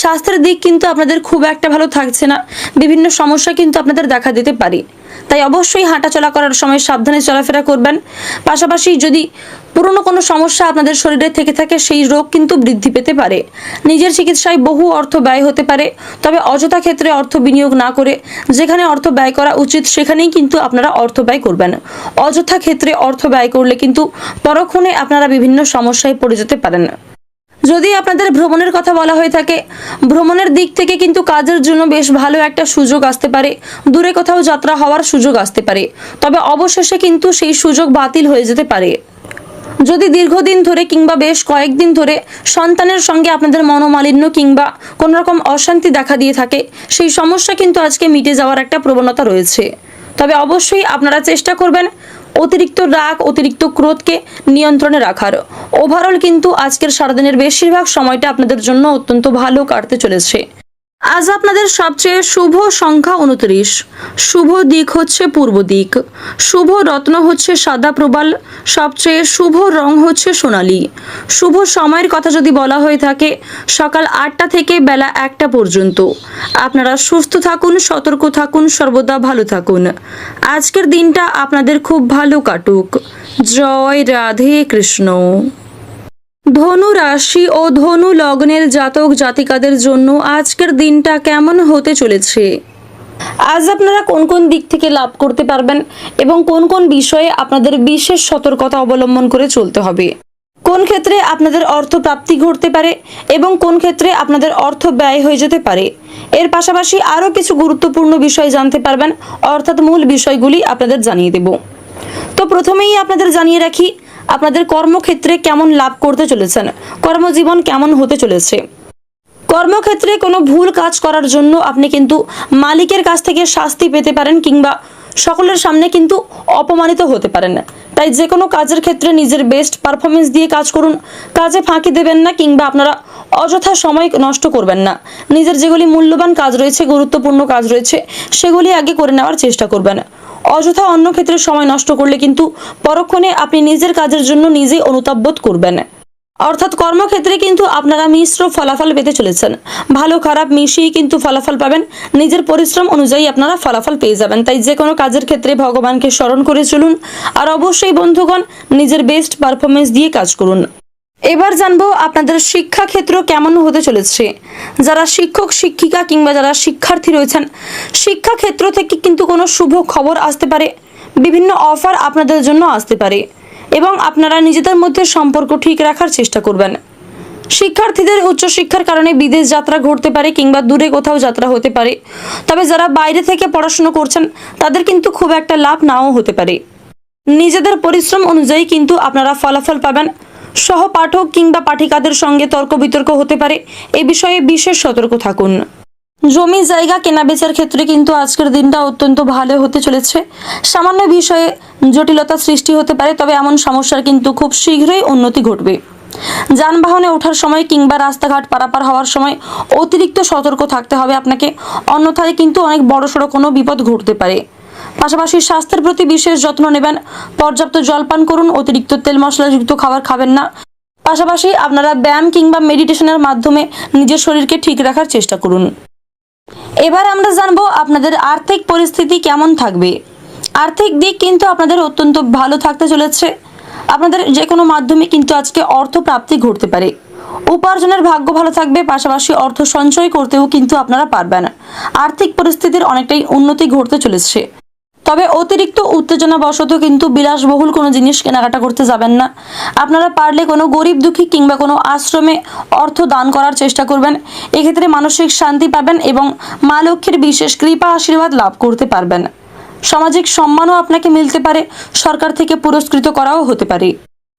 স্বাস্থ্যের দিক কিন্তু আপনাদের খুব একটা ভালো থাকছে না, বিভিন্ন সমস্যা কিন্তু আপনাদের দেখা দিতে পারে। তাই অবশ্যই হাঁটাচলা করার সময় সাবধানে চলাফেরা করবেন। পাশাপাশি যদি পুরনো কোনো সমস্যা আপনাদের শরীরে থেকে থাকে, সেই রোগ কিন্তু বৃদ্ধি পেতে পারে। নিজের চিকিৎসায় বহু অর্থ ব্যয় হতে পারে, তবে অযথা ক্ষেত্রে অর্থ বিনিয়োগ না করে যেখানে অর্থ ব্যয় করা উচিত সেখানেই কিন্তু আপনারা অর্থ ব্যয় করবেন। অযথা ক্ষেত্রে অর্থ ব্যয় করলে কিন্তু পরক্ষণে আপনারা বিভিন্ন সমস্যায় পড়ে যেতে পারেন। যদি আপনাদের ভ্রমণের কথা বলা হয়ে থাকে, ভ্রমণের দিক থেকে কিন্তু কাজের জন্য বেশ ভালো একটা সুযোগ আসতে পারে, দূরে কোথাও যাত্রা হওয়ার সুযোগ আসতে পারে, তবে অবশেষে কিন্তু সেই সুযোগ বাতিল হয়ে যেতে পারে। যদি দীর্ঘদিন ধরে কিংবা বেশ কয়েকদিন ধরে সন্তানের সঙ্গে আপনাদের মনোমালিন্য কিংবা কোনো রকম অশান্তি দেখা দিয়ে থাকে, সেই সমস্যা কিন্তু আজকে মিটে যাওয়ার একটা প্রবণতা রয়েছে। তবে অবশ্যই আপনারা চেষ্টা করবেন অতিরিক্ত রাগ, অতিরিক্ত ক্রোধকে নিয়ন্ত্রণে রাখার। ওভারঅল কিন্তু আজকের সারাদিনের বেশিরভাগ সময়টা আপনাদের জন্য অত্যন্ত ভালো কাটতে চলেছে। আজ আপনাদের সবচেয়ে শুভ সংখ্যা 29, শুভ দিক হচ্ছে পূর্ব দিক, শুভ রত্ন হচ্ছে সাদা প্রবাল, সবচেয়ে শুভ রং হচ্ছে সোনালী। শুভ সময়ের কথা যদি বলা হয়ে থাকে, সকাল 8টা থেকে বেলা 1টা পর্যন্ত। আপনারা সুস্থ থাকুন, সতর্ক থাকুন, সর্বদা ভালো থাকুন। আজকের দিনটা আপনাদের খুব ভালো কাটুক। জয় রাধে কৃষ্ণ। ধনু রাশি ও ধনু লগ্নের জাতক জাতিকাদের জন্য আজকের দিনটা কেমন হতে চলেছে। আজ আপনারা কোন কোন দিক থেকে লাভ করতে পারবেন এবং কোন কোন বিষয়ে আপনাদের বিশেষ সতর্কতা অবলম্বন করে চলতে হবে, কোন ক্ষেত্রে আপনাদের অর্থ প্রাপ্তি ঘটতে পারে এবং কোন ক্ষেত্রে আপনাদের অর্থ ব্যয় হয়ে যেতে পারে, এর পাশাপাশি আরও কিছু গুরুত্বপূর্ণ বিষয় জানতে পারবেন, অর্থাৎ মূল বিষয়গুলি আপনাদের জানিয়ে দেব। তো প্রথমেই আপনাদের জানিয়ে রাখি, আপনাদের কর্মক্ষেত্রে কেমন লাভ করতে চলেছেন, কর্মজীবন কেমন হতে চলেছে। কর্মক্ষেত্রে কোনো ভুল কাজ করার জন্য আপনি কিন্তু মালিকের কাছ থেকে শাস্তি পেতে পারেন কিংবা সকলের সামনে কিন্তু অপমানিত হতে পারেন। তাই যে কোনো কাজের ক্ষেত্রে নিজের বেস্ট পারফরমেন্স দিয়ে কাজ করুন, কাজে ফাঁকি দেবেন না কিংবা আপনারা অযথা সময় নষ্ট করবেন না। নিজের যেগুলি মূল্যবান কাজ রয়েছে, গুরুত্বপূর্ণ কাজ রয়েছে, সেগুলি আগে করে নেওয়ার চেষ্টা করবেন। অযথা অন্য ক্ষেত্রে সময় নষ্ট করলে কিন্তু পরক্ষণে আপনি নিজের কাজের জন্য নিজেই অনুতাপ বোধ করবেন। অর্থাৎ কর্মক্ষেত্রে কিন্তু আপনারা মিশ্র ফলাফল পেতে চলেছেন, ভালো খারাপ মিশিয়ে কিন্তু ফলাফল পাবেন। নিজের পরিশ্রম অনুযায়ী আপনারা ফলাফল পেয়ে যাবেন। তাই যে কোনো কাজের ক্ষেত্রে ভগবানকে স্মরণ করে চলুন, আর অবশ্যই বন্ধুগণ নিজের বেস্ট পারফরমেন্স দিয়ে কাজ করুন। এবার জানবো আপনাদের শিক্ষাক্ষেত্র কেমন হতে চলেছে। যারা শিক্ষক শিক্ষিকা কিংবা যারা শিক্ষার্থী রয়েছেন, শিক্ষাক্ষেত্র থেকে কিন্তু কোনো শুভ খবর আসতে পারে, বিভিন্ন অফার আপনাদের জন্য আসতে পারে এবং আপনারা নিজেদের মধ্যে সম্পর্ক ঠিক রাখার চেষ্টা করবেন। শিক্ষার্থীদের উচ্চশিক্ষার কারণে বিদেশ যাত্রা ঘটতে পারে কিংবা দূরে কোথাও যাত্রা হতে পারে, তবে যারা বাইরে থেকে পড়াশুনো করছেন তাদের কিন্তু খুব একটা লাভ নাও হতে পারে। নিজেদের পরিশ্রম অনুযায়ী কিন্তু আপনারা ফলাফল পাবেন। সহপাঠক কিংবা পাঠিকাদের সঙ্গে তর্ক বিতর্ক হতে পারে, এ বিষয়ে বিশেষ সতর্ক থাকুন। জমি জায়গা কেনাবেচার ক্ষেত্রে কিন্তু আজকের দিনটা অত্যন্ত ভালো হতে চলেছে। সামান্য বিষয়ে জটিলতা সৃষ্টি হতে পারে, তবে এমন সমস্যার কিন্তু খুব শীঘ্রই উন্নতি ঘটবে। যানবাহনে ওঠার সময় কিংবা রাস্তাঘাট পারাপার হওয়ার সময় অতিরিক্ত সতর্ক থাকতে হবে আপনাকে, অন্যথায় কিন্তু অনেক বড়সড় কোনো বিপদ ঘটতে পারে। পাশাপাশি স্বাস্থ্যের প্রতি বিশেষ যত্ন নেবেন, পর্যাপ্ত জল পান করুন, অতিরিক্ত তেল মশলাযুক্ত খাবার খাবেন না। পাশাপাশি আপনারা ব্যায়াম কিংবা মেডিটেশনের মাধ্যমে নিজের শরীরকে ঠিক রাখার চেষ্টা করুন। এবার আমরা জানবো আপনাদের আর্থিক পরিস্থিতি কেমন থাকবে। আর্থিক দিক কিন্তু আপনাদের অত্যন্ত ভালো থাকতে চলেছে। আপনাদের যে কোনো মাধ্যমে কিন্তু আজকে অর্থ প্রাপ্তি ঘটতে পারে, উপার্জনের ভাগ্য ভালো থাকবে, পাশাপাশি অর্থ সঞ্চয় করতেও কিন্তু আপনারা পারবেন। আর্থিক পরিস্থিতির অনেকটাই উন্নতি ঘটতে চলেছে। তবে অতিরিক্ত উত্তেজনাবশত কিন্তু বিলাসবহুল কোনো জিনিস কেনাকাটা করতে যাবেন না। আপনারা পারলে কোনো গরিব দুঃখী কিংবা কোনো আশ্রমে অর্থ দান করার চেষ্টা করবেন। এক্ষেত্রে মানসিক শান্তি পাবেন এবং মা লক্ষ্মীর বিশেষ কৃপা আশীর্বাদ লাভ করতে পারবেন। সামাজিক সম্মানও আপনাকে মিলতে পারে, সরকার থেকে পুরস্কৃত করাও হতে পারে।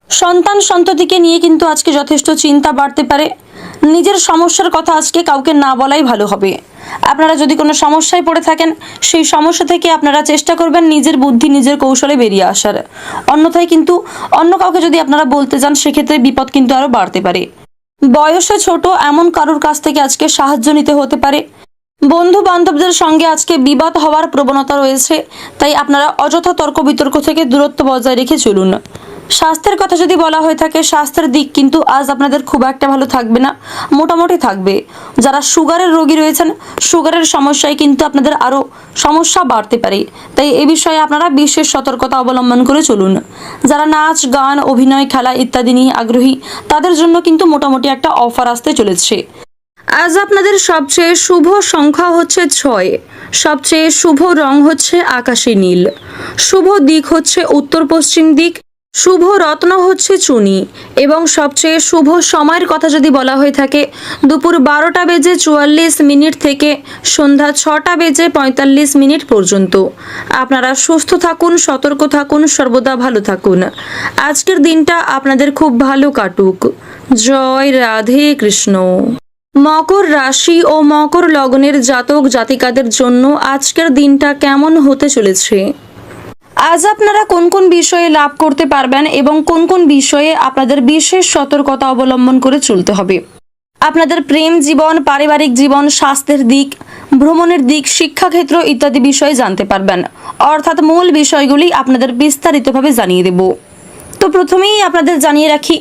সন্তান সন্ততিকে নিয়ে কিন্তু আজকে যথেষ্ট চিন্তা বাড়তে পারে। নিজের সমস্যার কথা আজকে কাউকে না বলাই ভালো হবে। আপনারা যদি কোনো সমস্যায় পড়ে থাকেন, সেই সমস্যা থেকে আপনারা চেষ্টা করবেন নিজের বুদ্ধি নিজের কৌশলে বেরিয়ে আসার। অন্যথায় কিন্তু অন্য কাউকে যদি আপনারা বলতে যান, সেক্ষেত্রে বিপদ কিন্তু আরও বাড়তে পারে। বয়সে ছোট এমন কারোর কাছ থেকে আজকে সাহায্য নিতে হতে পারে। বন্ধু বান্ধবদের সঙ্গে আজকে বিবাদ হওয়ার প্রবণতা রয়েছে, তাই আপনারা অযথা তর্ক বিতর্ক থেকে দূরত্ব বজায় রেখে চলুন। স্বাস্থ্যের কথা যদি বলা হয়ে থাকে, স্বাস্থ্যের দিক কিন্তু আজ আপনাদের খুব একটা ভালো থাকবে না, মোটামুটি থাকবে। যারা সুগারের রোগী রয়েছেন, সুগারের সমস্যায় কিন্তু আপনাদের আরও সমস্যা বাড়তে পারে, তাই এ বিষয়ে আপনারা বিশেষ সতর্কতা অবলম্বন করে চলুন। যারা নাচ, গান, অভিনয়, খেলা ইত্যাদি নিয়ে আগ্রহী, তাদের জন্য কিন্তু মোটামুটি একটা অফার আসতে চলেছে। আজ আপনাদের সবচেয়ে শুভ সংখ্যা হচ্ছে 6, সবচেয়ে শুভ রং হচ্ছে আকাশী নীল, শুভ দিক হচ্ছে উত্তর পশ্চিম দিক, শুভ রত্ন হচ্ছে চুনি এবং সবচেয়ে শুভ সময়ের কথা যদি বলা হয়ে থাকে, দুপুর 12:44 থেকে সন্ধ্যা 6:45 পর্যন্ত। আপনারা সুস্থ থাকুন, সতর্ক থাকুন, সর্বদা ভালো থাকুন। আজকের দিনটা আপনাদের খুব ভালো কাটুক। জয় রাধে কৃষ্ণ। মকর রাশি ও মকর লগ্নের জাতক জাতিকাদের জন্য আজকের দিনটা কেমন হতে চলেছে? আজ আপনারা কোন কোন বিষয়ে লাভ করতে পারবেন এবং কোন কোন বিষয়ে আপনাদের বিশেষ সতর্কতা অবলম্বন করে চলতে হবে? আপনাদের প্রেম জীবন, পারিবারিক জীবন, স্বাস্থ্যের দিক, ভ্রমণের দিক, শিক্ষাক্ষেত্র ইত্যাদি বিষয়ে জানতে পারবেন। অর্থাৎ মূল বিষয়গুলি আপনাদের বিস্তারিতভাবে জানিয়ে দেব। তো প্রথমেই আপনাদের জানিয়ে রাখি,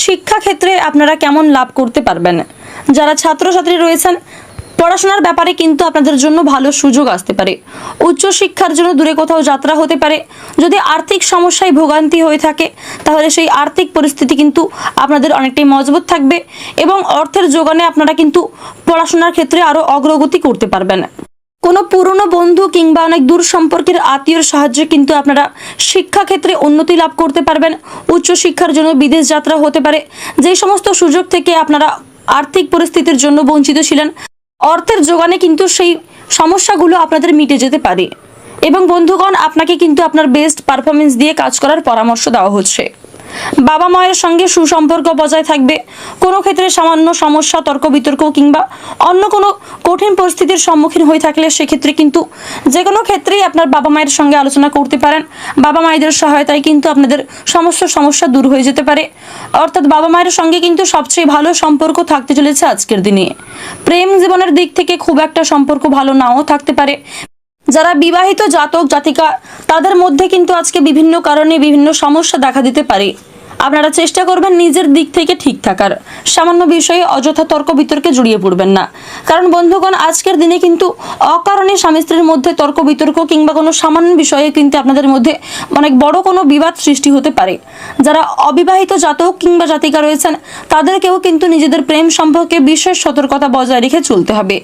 শিক্ষাক্ষেত্রে আপনারা কেমন লাভ করতে পারবেন। যারা ছাত্রছাত্রী রয়েছেন, পড়াশোনার ব্যাপারে কিন্তু আপনাদের জন্য ভালো সুযোগ আসতে পারে। উচ্চশিক্ষার জন্য দূরে কোথাও যাত্রা হতে পারে। যদি আর্থিক সমস্যায় ভোগান্তি হয়ে থাকে, তাহলে সেই আর্থিক পরিস্থিতি কিন্তু আপনাদের অনেকটাই মজবুত থাকবে এবং অর্থের যোগানে আপনারা কিন্তু পড়াশোনার ক্ষেত্রে আরও অগ্রগতি করতে পারবেন। কোনো পুরনো বন্ধু কিংবা অনেক দূর সম্পর্কের আত্মীয়র সাহায্যে কিন্তু আপনারা শিক্ষাক্ষেত্রে উন্নতি লাভ করতে পারবেন। উচ্চশিক্ষার জন্য বিদেশ যাত্রা হতে পারে। যে সমস্ত সুযোগ থেকে আপনারা আর্থিক পরিস্থিতির জন্য বঞ্চিত ছিলেন, অর্থের যোগানে কিন্তু সেই সমস্যাগুলো আপনাদের মিটে যেতে পারে এবং বন্ধুগণ, আপনাকে কিন্তু আপনার বেস্ট পারফরমেন্স দিয়ে কাজ করার পরামর্শ দেওয়া হচ্ছে। বাবা মায়ের সঙ্গে সুসম্পর্ক বজায় থাকবে। কোনো ক্ষেত্রে সামান্য সমস্যা, তর্ক বিতর্ক কিংবা অন্য কোনো কঠিন পরিস্থিতির সম্মুখীন হয়ে থাকলে সেক্ষেত্রে কিন্তু যে কোনো ক্ষেত্রেই আপনার বাবা মায়ের সঙ্গে আলোচনা করতে পারেন। বাবা মায়েদের সহায়তায় কিন্তু আপনাদের সমস্ত সমস্যা দূর হয়ে যেতে পারে। অর্থাৎ বাবা মায়ের সঙ্গে কিন্তু সবচেয়ে ভালো সম্পর্ক থাকতে চলেছে আজকের দিনে। প্রেম জীবনের দিক থেকে খুব একটা সম্পর্ক ভালো নাও থাকতে পারে। যারা বিবাহিত জাতক জাতিকা, তাদের মধ্যে কিন্তু আজকে বিভিন্ন কারণে বিভিন্ন সমস্যা দেখা দিতে পারে। আপনারা চেষ্টা করবেন নিজের দিক থেকে ঠিক থাকার। সামান্য বিষয়ে অযথা তর্ক বিতর্কে জড়িয়ে পড়বেন না, কারণ বন্ধুগণ, আজকের দিনে কিন্তু অকারণে স্বামী স্ত্রীর মধ্যে তর্ক বিতর্ক কিংবা কোনো সামান্য বিষয়ে কিন্তু আপনাদের মধ্যে অনেক বড় কোনো বিবাদ সৃষ্টি হতে পারে। যারা অবিবাহিত জাতক কিংবা জাতিকা রয়েছেন, তাদেরকেও কিন্তু নিজেদের প্রেম সম্পর্কে বিশেষ সতর্কতা বজায় রেখে চলতে হবে।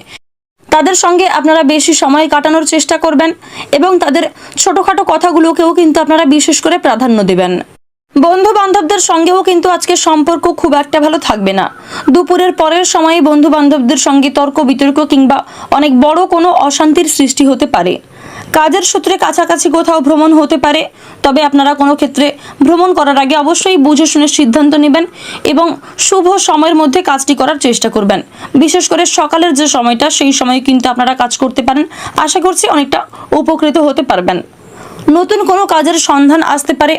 তাদের সঙ্গে আপনারা বেশি সময় কাটানোর চেষ্টা করবেন এবং তাদের ছোটোখাটো কথাগুলোকেও কিন্তু আপনারা বিশেষ করে প্রাধান্য দেবেন। বন্ধু বান্ধবদের সঙ্গেও কিন্তু আজকে সম্পর্ক খুব একটা ভালো থাকবে না। দুপুরের পরের সময়ে বন্ধু বান্ধবদের সঙ্গে তর্ক বিতর্ক কিংবা অনেক বড় কোনো অশান্তির সৃষ্টি হতে পারে। কাজের সূত্রে কাছাকাছি কোথাও ভ্রমণ হতে পারে, তবে আপনারা কোনো ক্ষেত্রে ভ্রমণ করার আগে অবশ্যই বুঝে শুনে সিদ্ধান্ত নেবেন এবং শুভ সময়ের মধ্যে কাজটি করার চেষ্টা করবেন। বিশেষ করে সকালের যে সময়টা, সেই সময়ে কিন্তু আপনারা কাজ করতে পারেন। আশা করছি অনেকটা উপকৃত হতে পারবেন। নতুন কোনো কাজের সন্ধান আসতে পারে।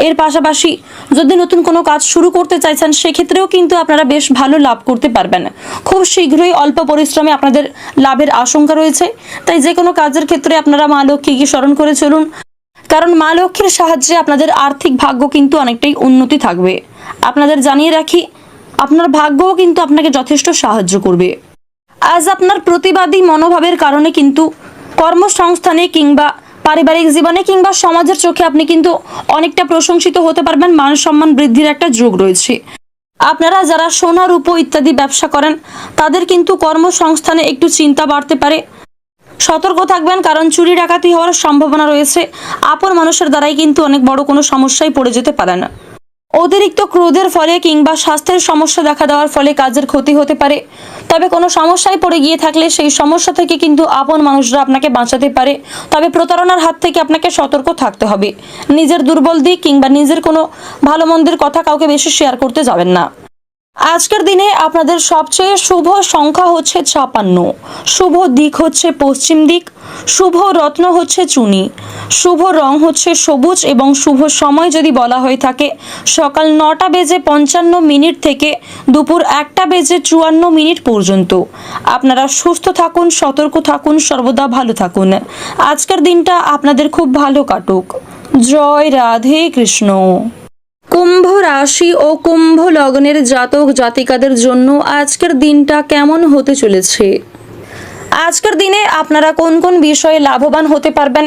এর পাশাপাশি যদি নতুন কোনো কাজ শুরু করতে চাইছেন, সেক্ষেত্রেও কিন্তু আপনারা বেশ ভালো লাভ করতে পারবেন। খুব শীঘ্রই অল্প পরিশ্রমে আপনাদের লাভের আশঙ্কা রয়েছে। তাই যে কোনো কাজের ক্ষেত্রে আপনারা মা লক্ষ্মীকে স্মরণ করে চলুন, কারণ মা লক্ষ্মীর সাহায্যে আপনাদের আর্থিক ভাগ্য কিন্তু অনেকটাই উন্নতি থাকবে। আপনাদের জানিয়ে রাখি, আপনার ভাগ্যও কিন্তু আপনাকে যথেষ্ট সাহায্য করবে। আজ আপনার প্রতিবাদী মনোভাবের কারণে কিন্তু কর্মসংস্থানে কিংবা পারিবারিক জীবনে কিংবা সমাজের চোখে আপনি কিন্তু অনেকটা প্রশংসিত হতে পারবেন। মান সম্মান বৃদ্ধির একটা যোগ রয়েছে। আপনারা যারা সোনা রূপো ইত্যাদি ব্যবসা করেন, তাদের কিন্তু কর্মসংস্থানে একটু চিন্তা বাড়তে পারে। সতর্ক থাকবেন, কারণ চুরি ডাকাতি হওয়ার সম্ভাবনা রয়েছে। আপন মানুষের দ্বারাই কিন্তু অনেক বড় কোনো সমস্যায় পড়ে যেতে পারেন। অতিরিক্ত ক্রোধের ফলে কিংবা স্বাস্থ্যের সমস্যা দেখা দেওয়ার ফলে কাজের ক্ষতি হতে পারে। তবে কোনো সমস্যায় পড়ে গিয়ে থাকলে সেই সমস্যা থেকে কিন্তু আপন মানুষরা আপনাকে বাঁচাতে পারে। তবে প্রতারণার হাত থেকে আপনাকে সতর্ক থাকতে হবে। নিজের দুর্বল দিক কিংবা নিজের কোনো ভালো মন্দের কথা কাউকে বেশি শেয়ার করতে যাবেন না। আজকের দিনে আপনাদের সবচেয়ে শুভ সংখ্যা হচ্ছে 56, শুভ দিক হচ্ছে পশ্চিম দিক, শুভ রত্ন হচ্ছে চুনি, শুভ রং হচ্ছে সবুজ এবং শুভ সময় যদি বলা হয়ে থাকে, সকাল 9:55 থেকে দুপুর 1:54 পর্যন্ত। আপনারা সুস্থ থাকুন, সতর্ক থাকুন, সর্বদা ভালো থাকুন। আজকের দিনটা আপনাদের খুব ভালো কাটুক। জয় রাধে কৃষ্ণ। কুম্ভ রাশি ও কুম্ভ লগ্নের জাতক জাতিকাদের জন্য আজকের দিনটা কেমন হতে চলেছে? আজকের দিনে আপনারা কোন কোন বিষয়ে লাভবান হতে পারবেন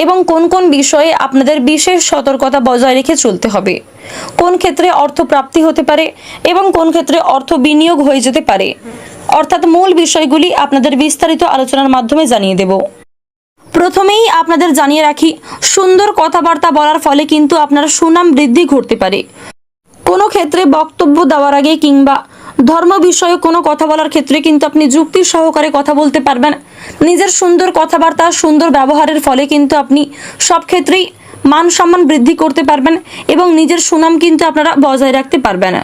এবং কোন কোন বিষয়ে আপনাদের বিশেষ সতর্কতা বজায় রেখে চলতে হবে, কোন ক্ষেত্রে অর্থ প্রাপ্তি হতে পারে এবং কোন ক্ষেত্রে অর্থ বিনিয়োগ হয়ে যেতে পারে, অর্থাৎ মূল বিষয়গুলি আপনাদের বিস্তারিত আলোচনার মাধ্যমে জানিয়ে দেব। প্রথমেই আপনাদের জানিয়ে রাখি, সুন্দর কথাবার্তা বলার ফলে কিন্তু আপনার সুনাম বৃদ্ধি ঘটতে পারে। কোনো ক্ষেত্রে বক্তব্য দেওয়ার আগে কিংবা ধর্ম বিষয়ে কোনো কথা বলার ক্ষেত্রে কিন্তু আপনি যুক্তি সহকারে কথা বলতে পারবেন। নিজের সুন্দর কথাবার্তা, সুন্দর ব্যবহারের ফলে কিন্তু আপনি সব ক্ষেত্রেই মান সম্মান বৃদ্ধি করতে পারবেন এবং নিজের সুনাম কিন্তু আপনারা বজায় রাখতে পারবেন,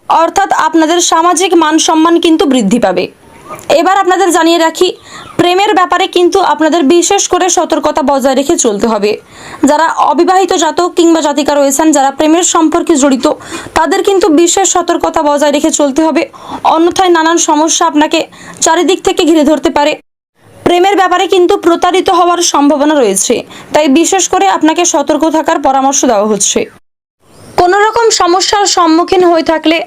অর্থাৎ আপনাদের সামাজিক মান সম্মান কিন্তু বৃদ্ধি পাবে। এবার আপনাদের জানিয়ে রাখি, প্রেমের ব্যাপারে কিন্তু আপনাদের বিশেষ করে সতর্কতা বজায় রেখে চলতে হবে। যারা অবিবাহিত জাতক কিংবা জাতিকা রয়েছেন, যারা প্রেমের সম্পর্কে জড়িত, তাদের কিন্তু বিশেষ সতর্কতা বজায় রেখে চলতে হবে, অন্যথায় নানান সমস্যা আপনাকে চারিদিক থেকে ঘিরে ধরতে পারে। প্রেমের ব্যাপারে কিন্তু প্রতারিত হওয়ার সম্ভাবনা রয়েছে, তাই বিশেষ করে আপনাকে সতর্ক থাকার পরামর্শ দেওয়া হচ্ছে। কোনো রকম সমস্যার সম্মুখীন হয়ে থাকলে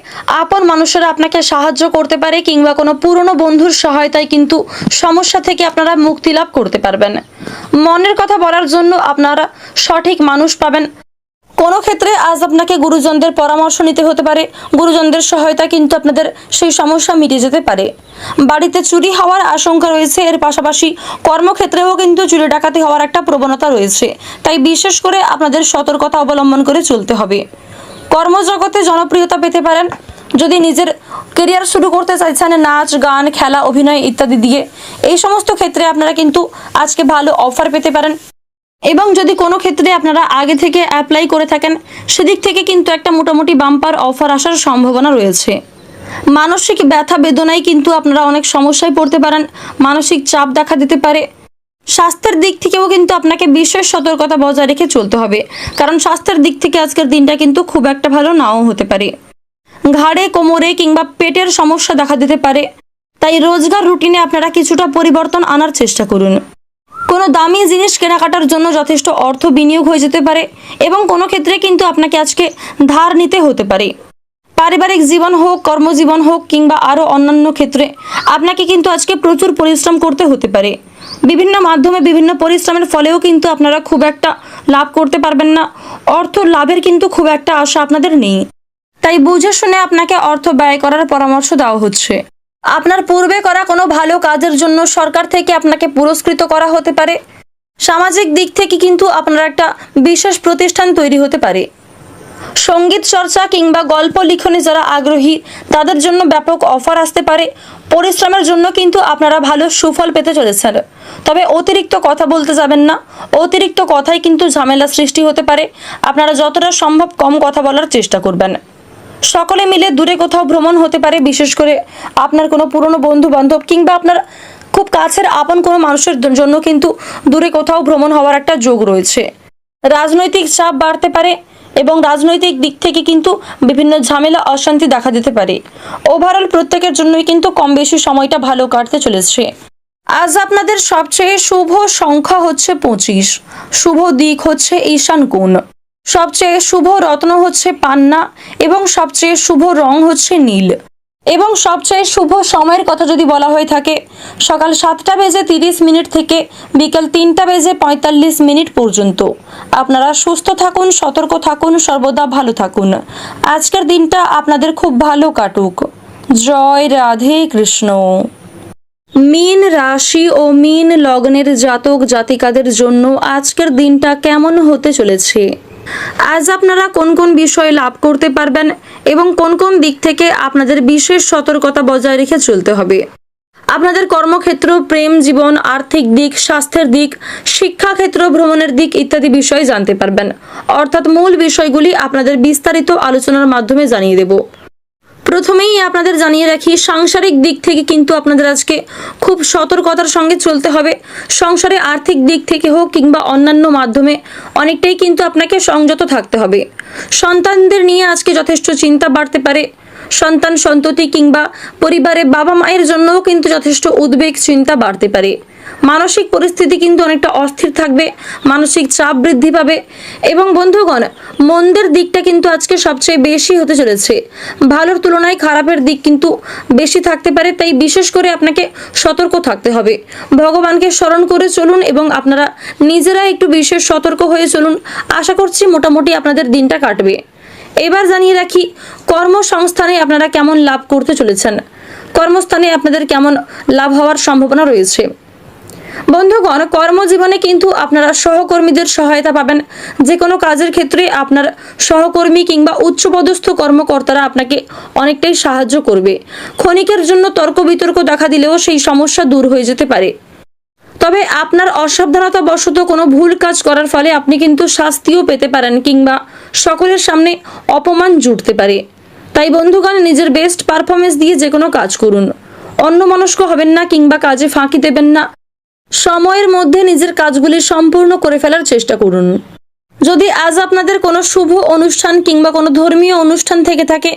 আপন মানুষেরা আপনাকে সাহায্য করতে পারে কিংবা কোনো পুরনো বন্ধুর সহায়তায় কিন্তু সমস্যা থেকে আপনারা মুক্তি লাভ করতে পারবেন। মনের কথা বলার জন্য আপনারা সঠিক মানুষ পাবেন। কোনো ক্ষেত্রে আজ আপনাকে গুরুজনদের পরামর্শ নিতে হতে পারে, গুরুজনদের সহায়তা কিন্তু আপনাদের সেই সমস্যা মিটে যেতে পারে। বাড়িতে চুরি হওয়ার আশঙ্কা রয়েছে, এর পাশাপাশি কর্মক্ষেত্রেও কিন্তু চুরি ডাকাতি হওয়ার একটা প্রবণতা রয়েছে, তাই বিশেষ করে আপনাদের সতর্কতা অবলম্বন করে চলতে হবে। কর্মজগতে জনপ্রিয়তা পেতে পারেন। যদি নিজের কেরিয়ার শুরু করতে চাইছেন নাচ, গান, খেলা, অভিনয় ইত্যাদি দিয়ে, এই সমস্ত ক্ষেত্রে আপনারা কিন্তু আজকে ভালো অফার পেতে পারেন। এবং যদি কোনো ক্ষেত্রে আপনারা আগে থেকে অ্যাপ্লাই করে থাকেন, সেদিক থেকে কিন্তু একটা মোটামুটি বাম্পার অফার আসার সম্ভাবনা রয়েছে। মানসিক ব্যথা বেদনায় কিন্তু আপনারা অনেক সমস্যায় পড়তে পারেন, মানসিক চাপ দেখা দিতে পারে। স্বাস্থ্যের দিক থেকেও কিন্তু আপনাকে বিশেষ সতর্কতা বজায় রেখে চলতে হবে, কারণ স্বাস্থ্যের দিক থেকে আজকের দিনটা কিন্তু খুব একটা ভালো নাও হতে পারে। ঘাড়ে, কোমরে কিংবা পেটের সমস্যা দেখা দিতে পারে, তাই রোজগার রুটিনে আপনারা কিছুটা পরিবর্তন আনার চেষ্টা করুন। কোনো দামি জিনিস কেনাকাটার জন্য যথেষ্ট অর্থ বিনিয়োগ হয়ে যেতে পারে এবং কোনো ক্ষেত্রে কিন্তু আপনাকে আজকে ধার নিতে হতে পারে। পারিবারিক জীবন হোক, কর্মজীবন হোক কিংবা আরও অন্যান্য ক্ষেত্রে আপনাকে কিন্তু আজকে প্রচুর পরিশ্রম করতে হতে পারে। বিভিন্ন মাধ্যমে বিভিন্ন পরিশ্রমের ফলেও কিন্তু আপনারা খুব একটা লাভ করতে পারবেন না, অর্থ লাভের কিন্তু খুব একটা আশা আপনাদের নেই। তাই বুঝে শুনে আপনাকে অর্থ ব্যয় করার পরামর্শ দেওয়া হচ্ছে। আপনার পূর্বে করা কোনো ভালো কাজের জন্য সরকার থেকে আপনাকে পুরস্কৃত করা হতে পারে। সামাজিক দিক থেকে কিন্তু আপনার একটা বিশেষ প্রতিষ্ঠান তৈরি হতে পারে। সঙ্গীত চর্চা কিংবা গল্প লিখনে যারা আগ্রহী, তাদের জন্য ব্যাপক অফার আসতে পারে। পরিশ্রমের জন্য কিন্তু আপনারা ভালো সুফল পেতে চলেছেন, তবে অতিরিক্ত কথা বলতে যাবেন না। অতিরিক্ত কথায় কিন্তু ঝামেলা সৃষ্টি হতে পারে। আপনারা যতটা সম্ভব কম কথা বলার চেষ্টা করবেন। সকলে মিলে দূরে কোথাও ভ্রমণ হতে পারে, বিশেষ করে আপনার কোনো পুরনো বন্ধু বান্ধব কিংবা আপনার খুব কাছের আপন কোনো মানুষের জন্য কিন্তু দূরে কোথাও ভ্রমণ হওয়ার একটা যোগ রয়েছে। রাজনৈতিক চাপ বাড়তে পারে এবং রাজনৈতিক দিক থেকে কিন্তু বিভিন্ন ঝামেলা, অশান্তি দেখা দিতে পারে। ওভারঅল প্রত্যেকের জন্যই কিন্তু কম বেশি সময়টা ভালো কাটতে চলেছে। আজ আপনাদের সবচেয়ে শুভ সংখ্যা হচ্ছে 25, শুভ দিক হচ্ছে ঈশান কোণ, সবচেয়ে শুভ রত্ন হচ্ছে পান্না এবং সবচেয়ে শুভ রং হচ্ছে নীল। এবং সবচেয়ে শুভ সময়ের কথা যদি বলা হয়ে থাকে, সকাল 7:30 থেকে বিকেল 3:45 পর্যন্ত। আপনারা সুস্থ থাকুন, সতর্ক থাকুন, সর্বদা ভালো থাকুন। আজকের দিনটা আপনাদের খুব ভালো কাটুক। জয় রাধে কৃষ্ণ। মীন রাশি ও মীন লগ্নের জাতক জাতিকাদের জন্য আজকের দিনটা কেমন হতে চলেছে? আজ আপনারা কোন কোন বিষয়ে লাভ করতে পারবেন এবং কোন কোন দিক থেকে আপনাদের বিশেষ সতর্কতা বজায় রেখে চলতে হবে? আপনাদের কর্মক্ষেত্র, প্রেম জীবন, আর্থিক দিক, স্বাস্থ্যের দিক, শিক্ষাক্ষেত্র, ভ্রমণের দিক ইত্যাদি বিষয়ে জানতে পারবেন, অর্থাৎ মূল বিষয়গুলি আপনাদের বিস্তারিত আলোচনার মাধ্যমে জানিয়ে দেব। প্রথমেই আপনাদের জানিয়ে রাখি, সাংসারিক দিক থেকে কিন্তু আপনাদের আজকে খুব সতর্কতার সঙ্গে চলতে হবে। সংসারে আর্থিক দিক থেকে হোক কিংবা অন্যান্য মাধ্যমে অনেকটাই কিন্তু আপনাকে সংযত থাকতে হবে। সন্তানদের নিয়ে আজকে যথেষ্ট চিন্তা বাড়তে পারে। সন্তান সন্ততি কিংবা পরিবারে বাবা মায়ের জন্যও কিন্তু যথেষ্ট উদ্বেগ চিন্তা বাড়তে পারে। মানসিক পরিস্থিতি কিন্তু অনেকটা অস্থির থাকবে, মানসিক চাপ বৃদ্ধি পাবে এবং বন্ধুগণ মন্দের দিকটা কিন্তু আজকে সবচেয়ে বেশি হতে চলেছে। ভালোর তুলনায় খারাপের দিক কিন্তু বেশি থাকতে পারে, তাই বিশেষ করে আপনাকে সতর্ক থাকতে হবে। ভগবানকে স্মরণ করে চলুন এবং আপনারা নিজেরা একটু বিশেষ সতর্ক হয়ে চলুন। আশা করছি মোটামুটি আপনাদের দিনটা কাটবে। এবার জানিয়ে রাখি কর্মসংস্থানে আপনারা কেমন লাভ করতে চলেছেন, কর্মস্থানে আপনাদের কেমন লাভ হওয়ার সম্ভাবনা রয়েছে। বন্ধুগণ কর্মজীবনে কিন্তু আপনারা সহকর্মীদের সহায়তা পাবেন। যে কোনো কাজের ক্ষেত্রে আপনার সহকর্মী কিংবা উচ্চপদস্থ কর্মকর্তারা আপনাকে অনেকটাই সাহায্য করবে। ক্ষণিকের জন্য তর্ক বিতর্ক দেখা দিলেও সেই সমস্যা দূর হয়ে যেতে পারে। তবে আপনার অসাবধানতা বশত কোনো ভুল কাজ করার ফলে আপনি কিন্তু শাস্তিও পেতে পারেন কিংবা সকলের সামনে অপমান জুটতে পারে। তাই বন্ধুগণ নিজের বেস্ট পারফরমেন্স দিয়ে যে কোনো কাজ করুন, অন্যমনস্ক হবেন না কিংবা কাজে ফাঁকি দেবেন না। সময়ের মধ্যে নিজের কাজগুলি সম্পূর্ণ করে ফেলার চেষ্টা করুন। যদি আজ আপনাদের কোনো শুভ অনুষ্ঠান কিংবা কোনো ধর্মীয় অনুষ্ঠান থেকে থাকে,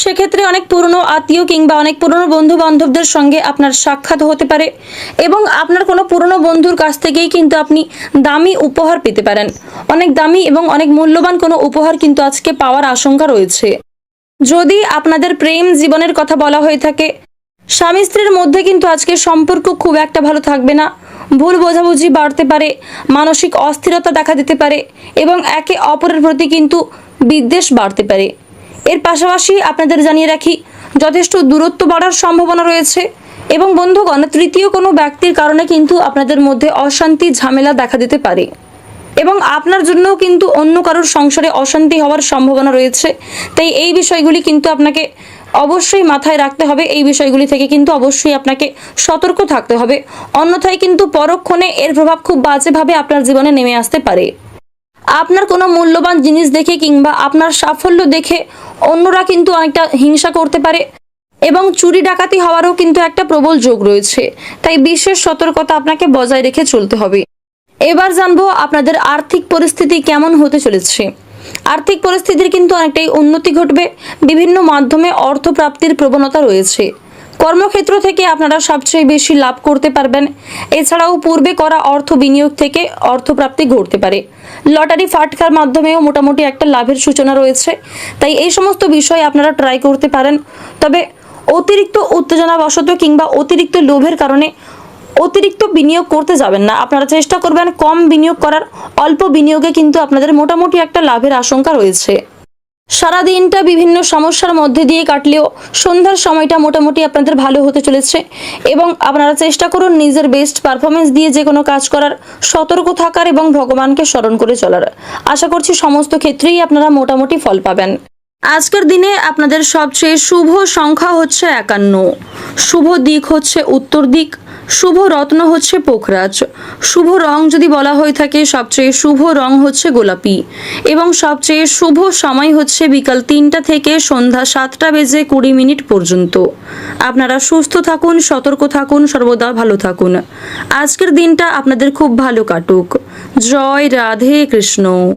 সেক্ষেত্রে অনেক পুরনো আত্মীয় কিংবা অনেক পুরনো বন্ধু বান্ধবদের সঙ্গে আপনার সাক্ষাৎ হতে পারে এবং আপনার কোনো পুরনো বন্ধুর কাছ থেকেই কিন্তু আপনি দামি উপহার পেতে পারেন। অনেক দামি এবং অনেক মূল্যবান কোনো উপহার কিন্তু আজকে পাওয়ার আশঙ্কা রয়েছে। যদি আপনাদের প্রেম জীবনের কথা বলা হয়ে থাকে, স্বামী স্ত্রীর মধ্যে কিন্তু আজকে সম্পর্ক খুব একটা ভালো থাকবে না। ভুল বোঝাবুঝি বাড়তে পারে, মানসিক অস্থিরতা দেখা দিতে পারে এবং একে অপরের প্রতি কিন্তু বিদ্বেষ বাড়তে পারে। এর পাশাপাশি আপনাদের জানিয়ে রাখি যথেষ্ট দূরত্ব বাড়ার সম্ভাবনা রয়েছে এবং বন্ধুগণ তৃতীয় কোনো ব্যক্তির কারণে কিন্তু আপনাদের মধ্যে অশান্তি ঝামেলা দেখা দিতে পারে এবং আপনার জন্যও কিন্তু অন্য কারোর সংসারে অশান্তি হওয়ার সম্ভাবনা রয়েছে। তাই এই বিষয়গুলি কিন্তু আপনাকে অবশ্যই মাথায় রাখতে হবে, এই বিষয়গুলি থেকে কিন্তু অবশ্যই আপনাকে সতর্ক থাকতে হবে। অন্যথায় কিন্তু পরক্ষণে এর প্রভাব খুব বাজেভাবে আপনার জীবনে নেমে আসতে পারে। আপনার কোনো মূল্যবান জিনিস দেখে কিংবা আপনার সাফল্য দেখে অন্যরা কিন্তু অনেকটা হিংসা করতে পারে এবং চুরি ডাকাতি হওয়ারও কিন্তু একটা প্রবল যোগ রয়েছে। তাই বিশেষ সতর্কতা আপনাকে বজায় রেখে চলতে হবে। এবার জানবো আপনাদের আর্থিক পরিস্থিতি কেমন হতে চলেছে। আর্থিক পরিস্থিতির কিন্তু অনেকটাই উন্নতি ঘটবে, বিভিন্ন মাধ্যমে অর্থ প্রাপ্তির প্রবণতা রয়েছে। কর্মক্ষেত্র থেকে আপনারা সবচেয়ে বেশি লাভ করতে পারবেন। এছাড়াও পূর্বে করা অর্থ বিনিয়োগ থেকে অর্থপ্রাপ্তি ঘটতে পারে। লটারি ফাটকার মাধ্যমেও মোটামুটি একটা লাভের সূচনা রয়েছে। তাই এই সমস্ত বিষয় আপনারা ট্রাই করতে পারেন। তবে অতিরিক্ত উত্তেজনাবশত কিংবা অতিরিক্ত লোভের কারণে অতিরিক্ত বিনিয়োগ করতে যাবেন না। আপনারা চেষ্টা করবেন কম বিনিয়োগ করার, অল্প বিনিয়োগে কিন্তু আপনাদের মোটামুটি একটা লাভের আশঙ্কা রয়েছে। সারা দিনটা বিভিন্ন সমস্যার মধ্যে দিয়ে কাটলেও সন্ধ্যার সময়টা মোটামুটি আপনাদের ভালো হতে চলেছে এবং আপনারা চেষ্টা করুন নিজের বেস্ট পারফরমেন্স দিয়ে যে কোনো কাজ করার, সতর্ক থাকার এবং ভগবানকে স্মরণ করে চলার। আশা করছি সমস্ত ক্ষেত্রেই আপনারা মোটামুটি ফল পাবেন। আজকের দিনে আপনাদের সবচেয়ে শুভ সংখ্যা হচ্ছে 51, শুভ দিক হচ্ছে উত্তর দিক, শুভ রত্ন হচ্ছে পোখরাজ, শুভ রং যদি বলা হয়ে থাকে সবচেয়ে শুভ রং হচ্ছে গোলাপি এবং সবচেয়ে শুভ সময় হচ্ছে বিকাল 3টা থেকে সন্ধ্যা 7টা বেজে 20 মিনিট পর্যন্ত। আপনারা সুস্থ থাকুন, সতর্ক থাকুন, সর্বদা ভালো থাকুন। আজকের দিনটা আপনাদের খুব ভালো কাটুক। জয় রাধে কৃষ্ণ।